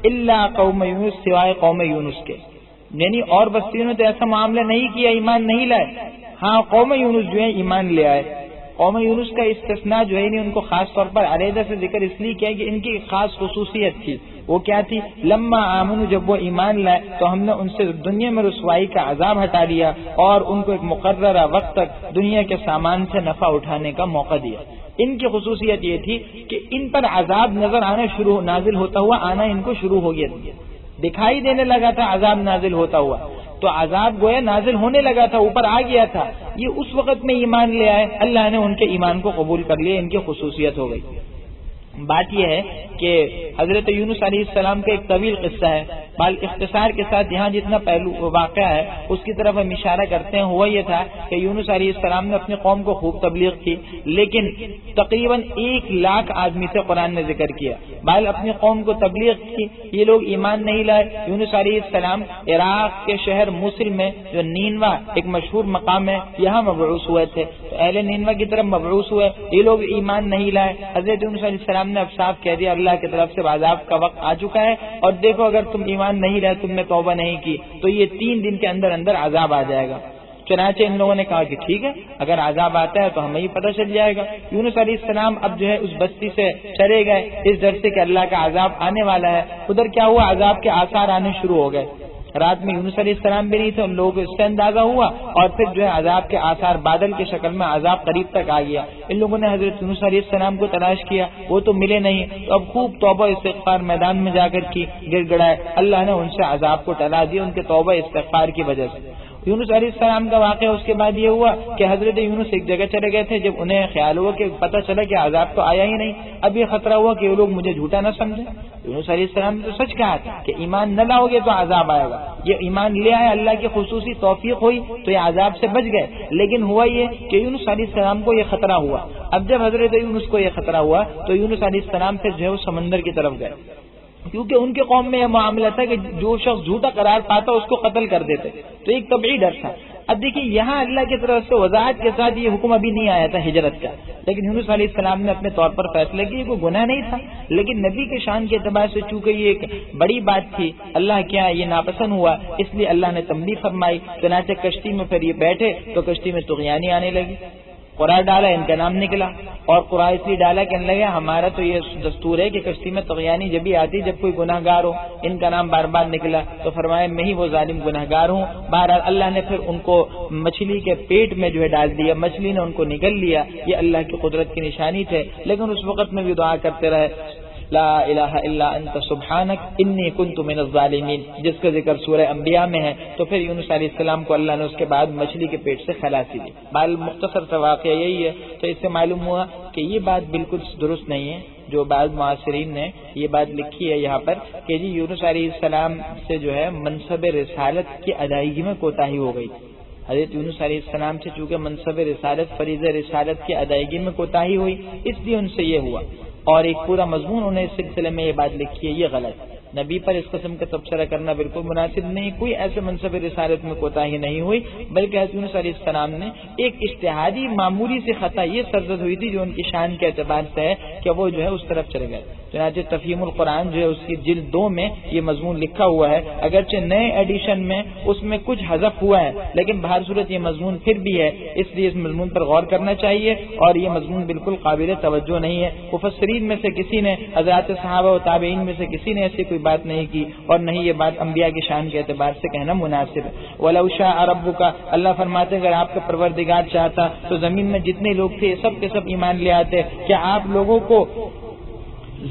الا قوم یونس، سوائے قوم یونس کے، یعنی اور بستیوں نے تو ایسا معاملہ نہیں کیا، ایمان نہیں لائے۔ ہاں قوم یونس جو ہے ایمان لے آئے۔ قوم یونس کا استثناء جو ہے ان کو خاص طور پر علیحدہ سے ذکر اس لیے کیا کہ ان کی خاص خصوصیت تھی، وہ کیا تھی؟ لما آمنوا، جب وہ ایمان لائے تو ہم نے ان سے دنیا میں رسوائی کا عذاب ہٹا لیا اور ان کو ایک مقررہ وقت تک دنیا کے سامان سے نفع اٹھانے کا موقع دیا۔ ان کی خصوصیت یہ تھی کہ ان پر عذاب نظر آنا نازل ہوتا ہوا آنا ان کو شروع ہو گیا، دکھائی دینے لگا تھا عذاب نازل ہوتا ہوا، تو عذاب گویا نازل ہونے لگا تھا، اوپر آ گیا تھا۔ یہ اس وقت میں ایمان لے آئے، اللہ نے ان کے ایمان کو قبول کر لیا، ان کی خصوصیت ہو گئی۔ بات یہ ہے کہ حضرت یونس علیہ السلام کا ایک طویل قصہ ہے، بال اختصار کے ساتھ یہاں جتنا پہلو واقعہ ہے اس کی طرف ہم اشارہ کرتے ہیں۔ ہوا یہ تھا کہ یونس علیہ السلام نے اپنی قوم کو خوب تبلیغ کی، لیکن تقریباً 1 لاکھ آدمی سے قرآن نے ذکر کیا، بال اپنی قوم کو تبلیغ کی، یہ لوگ ایمان نہیں لائے۔ یونس علیہ السلام عراق کے شہر موصل میں جو نینوا ایک مشہور مقام ہے، یہاں مبعوث ہوئے تھے، تو اہل نینوا کی طرف مبعوث ہوئے، یہ لوگ ایمان نہیں لائے۔ حضرت یونس علیہ السلام نے اب صاف کہہ دیا اللہ کی طرف سے عذاب کا وقت آ چکا ہے، اور دیکھو اگر تم ایمان نہیں لائے، تم نے توبہ نہیں کی تو یہ 3 دن کے اندر اندر عذاب آ جائے گا۔ چنانچہ ان لوگوں نے کہا کہ ٹھیک ہے، اگر عذاب آتا ہے تو ہمیں ہی پتہ چل جائے گا۔ یونس علیہ السلام اب جو ہے اس بستی سے چلے گئے اس ڈر سے کہ اللہ کا عذاب آنے والا ہے۔ ادھر کیا ہوا، عذاب کے آثار آنے شروع ہو گئے۔ رات میں یونس علیہ السلام بھی نہیں تھے، ان لوگوں کو اس سے اندازہ ہوا، اور پھر جو ہے عذاب کے آثار بادل کی شکل میں عذاب قریب تک آ گیا۔ ان لوگوں نے حضرت یونس علیہ السلام کو تلاش کیا، وہ تو ملے نہیں، تو اب خوب توبہ استغفار میدان میں جا کر کی، گر گڑائے، اللہ نے ان سے عذاب کو ٹلا دیا ان کے توبہ استغفار کی وجہ سے۔ یونس علیہ السلام کا واقعہ اس کے بعد یہ ہوا کہ حضرت یونس ایک جگہ چلے گئے تھے، جب انہیں خیال ہوا کہ پتہ چلا کہ عذاب تو آیا ہی نہیں، اب یہ خطرہ ہوا کہ وہ لوگ مجھے جھوٹا نہ سمجھیں۔ یونس علیہ السلام نے تو سچ کہا تھا کہ ایمان نہ لاؤ گے تو عذاب آئے گا، یہ ایمان لے آئے، اللہ کی خصوصی توفیق ہوئی تو یہ عذاب سے بچ گئے۔ لیکن ہوا یہ کہ یونس علیہ السلام کو یہ خطرہ ہوا۔ اب جب حضرت یونس کو یہ خطرہ ہوا تو یونس علیہ السلام پھر جو ہے وہ سمندر کی طرف گئے، کیونکہ ان کے قوم میں یہ معاملہ تھا کہ جو شخص جھوٹا قرار پاتا اس کو قتل کر دیتے، تو ایک طبعی ڈر تھا۔ اب دیکھیے یہاں اللہ کی طرف سے وضاحت کے ساتھ یہ حکم ابھی نہیں آیا تھا ہجرت کا، لیکن یونس علیہ السلام نے اپنے طور پر فیصلہ کیا، کوئی گناہ نہیں تھا، لیکن نبی کے شان کے اعتبار سے چونکہ یہ ایک بڑی بات تھی، اللہ کیا یہ ناپسند ہوا، اس لیے اللہ نے تنبیہ فرمائی۔ چنانچہ کشتی میں پھر یہ بیٹھے تو کشتی میں طغیانی آنے لگی، قرآن ڈالا، ان کا نام نکلا، اور قرآن اس لیے ڈالا کہنے لگا ہمارا تو یہ دستور ہے کہ کشتی میں طغیانی جب بھی آتی جب کوئی گناہ گار ہو، ان کا نام بار بار نکلا تو فرمایا میں ہی وہ ظالم گناہ گار ہوں۔ بہرحال اللہ نے پھر ان کو مچھلی کے پیٹ میں جو ہے ڈال دیا، مچھلی نے ان کو نگل لیا، یہ اللہ کی قدرت کی نشانی تھے، لیکن اس وقت میں بھی دعا کرتے رہے لا الہ الا انت سبحانک انی کنت من الظالمین، جس کا ذکر سورہ انبیاء میں ہے۔ تو پھر یونس علیہ السلام کو اللہ نے اس کے بعد مچھلی کے پیٹ سے خلاصی دی۔ بال مختصر سا واقعہ یہی ہے، تو اس سے معلوم ہوا کہ یہ بات بالکل درست نہیں ہے جو بعض معاصرین نے یہ بات لکھی ہے یہاں پر کہ جی یونس علیہ السلام سے جو ہے منصب رسالت کی ادائیگی میں کوتاہی ہو گئی۔ حضرت یونس علیہ السلام سے چونکہ منصب رسالت فریضہ رسالت کی ادائیگی میں کوتاہی ہوئی، اس لیے ان سے یہ ہوا، اور ایک پورا مضمون انہیں اس سلسلے میں یہ بات لکھی ہے، یہ غلط۔ نبی پر اس قسم کا تبصرہ کرنا بالکل مناسب نہیں، کوئی ایسے منصب رسالت میں کوتاہی نہیں ہوئی، بلکہ حضرت یونس علیہ السلام نے ایک اجتہادی معمولی سی خطا یہ سرزد ہوئی تھی جو ان کی شان کے اعتبار سے ہے کہ وہ جو ہے اس طرف چلے گئے۔ چنانچہ تفہیم القرآن جو ہے اس کی جلد 2 میں یہ مضمون لکھا ہوا ہے، اگرچہ نئے ایڈیشن میں اس میں کچھ حذف ہوا ہے، لیکن بہر صورت یہ مضمون پھر بھی ہے، اس لیے اس مضمون پر غور کرنا چاہیے، اور یہ مضمون بالکل قابل توجہ نہیں ہے۔ مفسرین میں سے کسی نے، حضرات صحابہ و تابعین میں سے کسی نے ایسی کوئی بات نہیں کی، اور نہیں یہ بات انبیاء کی شان کے اعتبار سے کہنا مناسب ہے۔ وَلَوْ شَاءَ رَبُّكَ، اللہ فرماتے اگر آپ کا پروردگار چاہتا تو زمین میں جتنے لوگ تھے سب کے سب ایمان لے آتے۔ کیا آپ لوگوں کو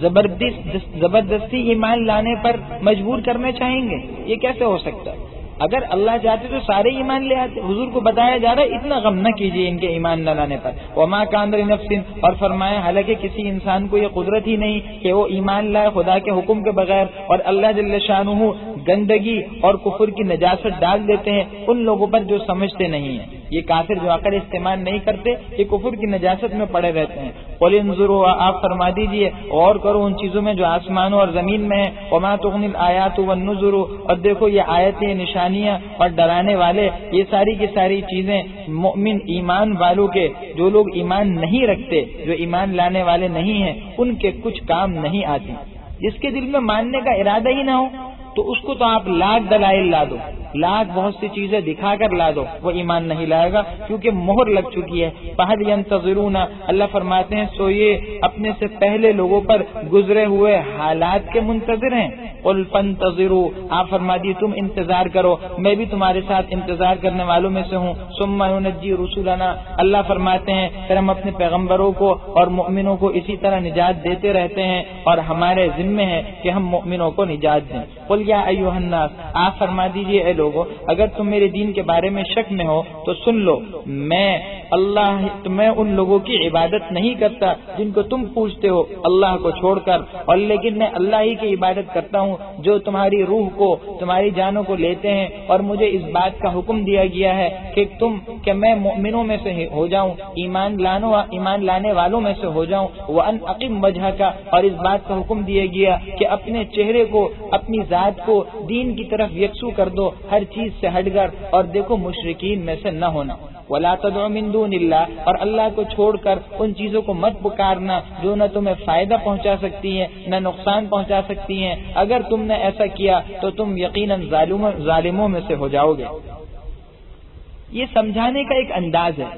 زبردستی ایمان لانے پر مجبور کرنا چاہیں گے؟ یہ کیسے ہو سکتا ہے؟ اگر اللہ چاہتے تو سارے ایمان لے آتے۔ حضور کو بتایا جا رہا ہے اتنا غم نہ کیجیے ان کے ایمان نہ لانے پر۔ وما کان لنفس، اور فرمایا حالانکہ کسی انسان کو یہ قدرت ہی نہیں کہ وہ ایمان لائے خدا کے حکم کے بغیر، اور اللہ جل شانہ گندگی اور کفر کی نجاست ڈال دیتے ہیں ان لوگوں پر جو سمجھتے نہیں ہیں۔ یہ کافر جو عقل استعمال نہیں کرتے یہ کفر کی نجاست میں پڑے رہتے ہیں۔ قل انظروا، آپ فرما دیجئے غور کرو ان چیزوں میں جو آسمانوں اور زمین میں ہیں۔ وما تغنی الآیات والنذر، اور دیکھو یہ آیتیں، نشانیاں اور ڈرانے والے، یہ ساری کی ساری چیزیں مومن ایمان والوں کے، جو لوگ ایمان نہیں رکھتے، جو ایمان لانے والے نہیں ہیں، ان کے کچھ کام نہیں آتی۔ جس کے دل میں ماننے کا ارادہ ہی نہ ہو تو اس کو تو آپ لاکھ دلائل لا دو، لاکھ بہت سی چیزیں دکھا کر لا دو، وہ ایمان نہیں لائے گا، کیونکہ مہر لگ چکی ہے۔ فَهَلْ يَنْتَظِرُونَ، اللہ فرماتے ہیں سو یہ اپنے سے پہلے لوگوں پر گزرے ہوئے حالات کے منتظر ہیں۔ قُلْ فَانْتَظِرُوا، آپ فرما دیے تم انتظار کرو، میں بھی تمہارے ساتھ انتظار کرنے والوں میں سے ہوں۔ ثُمَّ نُنَجِّي رُسُلَنَا، اللہ فرماتے ہیں پھر ہم اپنے پیغمبروں کو اور مؤمنوں کو اسی طرح نجات دیتے رہتے ہیں، اور ہمارے ذمہ ہے کہ ہم مؤمنوں کو نجات دیں۔ قُلْ یا ایھا الناس، آپ فرما دیجیے اے لوگو اگر تم میرے دین کے بارے میں شک میں ہو تو سن لو، میں ان لوگوں کی عبادت نہیں کرتا جن کو تم پوچھتے ہو اللہ کو چھوڑ کر، اور لیکن میں اللہ ہی کی عبادت کرتا ہوں جو تمہاری روح کو، تمہاری جانوں کو لیتے ہیں، اور مجھے اس بات کا حکم دیا گیا ہے کہ میں مؤمنوں میں سے ہو جاؤں، ایمان لانے والوں میں سے ہو جاؤں۔ وَأَنْ أَقِمْ وَجْهَكَ، اور اس بات کا حکم دیا گیا کہ اپنے چہرے کو، اپنی ذات کو دین کی طرف یکسو کر دو، ہر چیز سے ہٹ کر، اور دیکھو مشرکین میں سے نہ ہونا۔ وَلَا تَدْعُ مِن دُونِ اللَّهِ، اور اللہ کو چھوڑ کر ان چیزوں کو مت پکارنا جو نہ تمہیں فائدہ پہنچا سکتی ہیں نہ نقصان پہنچا سکتی ہیں، اگر تم نے ایسا کیا تو تم یقیناً ظالموں میں سے ہو جاؤ گے۔ یہ سمجھانے کا ایک انداز ہے،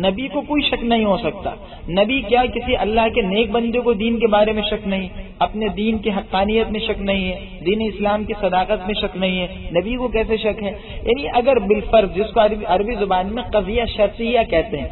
نبی کو کوئی شک نہیں ہو سکتا۔ نبی کیا کسی اللہ کے نیک بندے کو دین کے بارے میں شک نہیں، اپنے دین کی حقانیت میں شک نہیں ہے، دین اسلام کی صداقت میں شک نہیں ہے، نبی کو کیسے شک ہے؟ یعنی اگر بالفرض، جس کو عربی زبان میں قضیہ شرطیہ کہتے ہیں،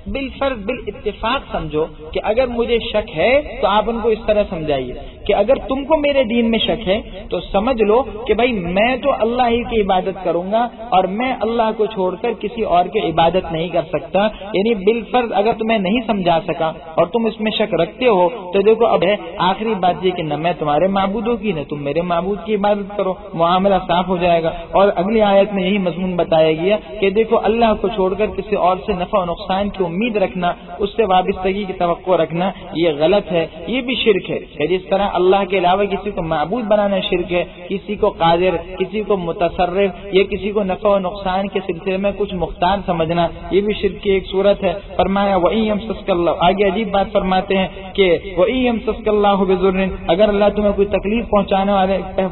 بالفرض بالاتفاق سمجھو کہ اگر مجھے شک ہے تو آپ ان کو اس طرح سمجھائیے کہ اگر تم کو میرے دین میں شک ہے تو سمجھ لو کہ بھائی میں تو اللہ ہی کی عبادت کروں گا اور میں اللہ کو چھوڑ کر کسی اور کی عبادت نہیں کر سکتا۔ یعنی بالفرض اگر تمہیں نہیں سمجھا سکا اور تم اس میں شک رکھتے ہو تو دیکھو اب ہے آخری بات یہ کہ نہ میں تمہارے معبودوں کی نہ تم میرے معبود کی عبادت کرو، معاملہ صاف ہو جائے گا۔ اور اگلی آیت میں یہی مضمون بتایا گیا کہ دیکھو اللہ کو چھوڑ کر کسی اور سے نفع و نقصان کی امید رکھنا، اس سے وابستگی کی توقع رکھنا یہ غلط ہے، یہ بھی شرک ہے۔ جس طرح اللہ کے علاوہ کسی کو معبود بنانا شرک ہے، کسی کو قادر، کسی کو متصرف یا کسی کو نفع و نقصان کے سلسلے میں کچھ مختار سمجھنا، یہ بھی شرک کی ایک صورت ہے۔ فرمایا وَإِن يَمْسَسْكَ اللَّهُ، آگے عجیب بات فرماتے ہیں کہ وَإِن يَمْسَسْكَ اللَّهُ بِضُرٍّ، اگر اللہ تمہیں کوئی تکلیف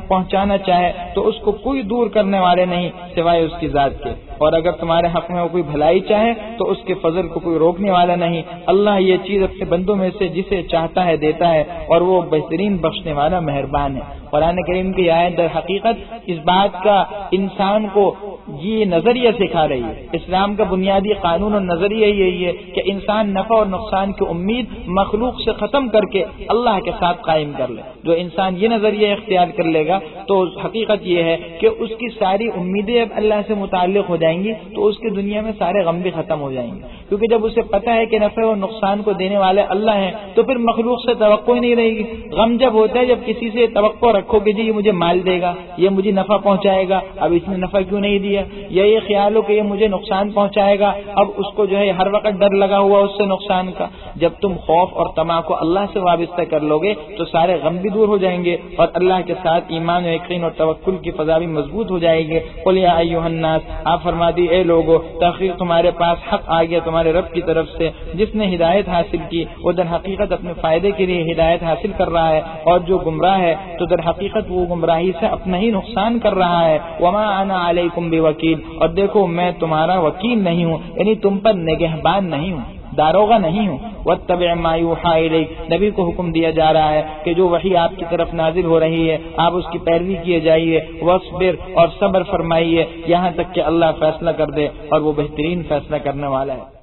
پہنچانا چاہے تو اس کو کوئی دور کرنے والے نہیں سوائے اس کی ذات کے، اور اگر تمہارے حق میں وہ کوئی بھلائی چاہے تو اس کے فضل کو کوئی روکنے والا نہیں۔ اللہ یہ چیز اپنے بندوں میں سے جسے چاہتا ہے دیتا ہے، اور وہ بہترین بخشنے والا مہربان ہے۔ قرآن کریم کی آیت در حقیقت اس بات کا انسان کو یہ نظریہ سکھا رہی ہے۔ اسلام کا بنیادی قانون اور نظریہ یہی ہے کہ انسان نفع اور نقصان کی امید مخلوق سے ختم کر کے اللہ کے ساتھ قائم کر لے۔ جو انسان یہ نظریہ اختیار کر لے گا تو حقیقت یہ ہے کہ اس کی ساری امیدیں اب اللہ سے متعلق ہو جائیں گی، تو اس کی دنیا میں سارے غم بھی ختم ہو جائیں گے، کیونکہ جب اسے پتہ ہے کہ نفع اور نقصان کو دینے والے اللہ ہیں تو پھر مخلوق سے توقع ہی نہیں رہے گی۔ غم جب ہوتا ہے جب کسی سے توقع رکھو کہ جی یہ مجھے مال دے گا، یہ مجھے نفع پہنچائے گا، اب اس نے نفع کیوں نہیں دیا، یا یہ خیال ہو کہ یہ مجھے نقصان پہنچائے گا، اب اس کو جو ہے ہر وقت ڈر لگا ہوا اس سے نقصان کا۔ جب تم خوف اور طمع کو اللہ سے وابستہ کر لو گے تو سارے غم بھی دور ہو جائیں گے، اور اللہ کے ساتھ ایمان و یقین اور توکل کی فضا بھی مضبوط ہو جائے گی۔ قل یا ایھا الناس، آپ فرما دی اے لوگو، تحقیق تمہارے پاس حق آ گیا تمہارے رب کی طرف سے، جس نے ہدایت حاصل کی وہ در حقیقت اپنے فائدے کے لیے ہدایت حاصل کر رہا ہے، اور جو گمراہ ہے تو در حقیقت وہ گمراہی سے اپنا ہی نقصان کر رہا ہے۔ وما انا علیکم بوکیل، اور دیکھو میں تمہارا وکیل نہیں ہوں، یعنی تم پر نگہبان نہیں ہوں، داروغہ نہیں ہوں۔ واتبع ما یوحی الیک، نبی کو حکم دیا جا رہا ہے کہ جو وحی آپ کی طرف نازل ہو رہی ہے آپ اس کی پیروی کیے جائیے، واصبر، اور صبر فرمائیے یہاں تک کہ اللہ فیصلہ کر دے، اور وہ بہترین فیصلہ کرنے والا ہے۔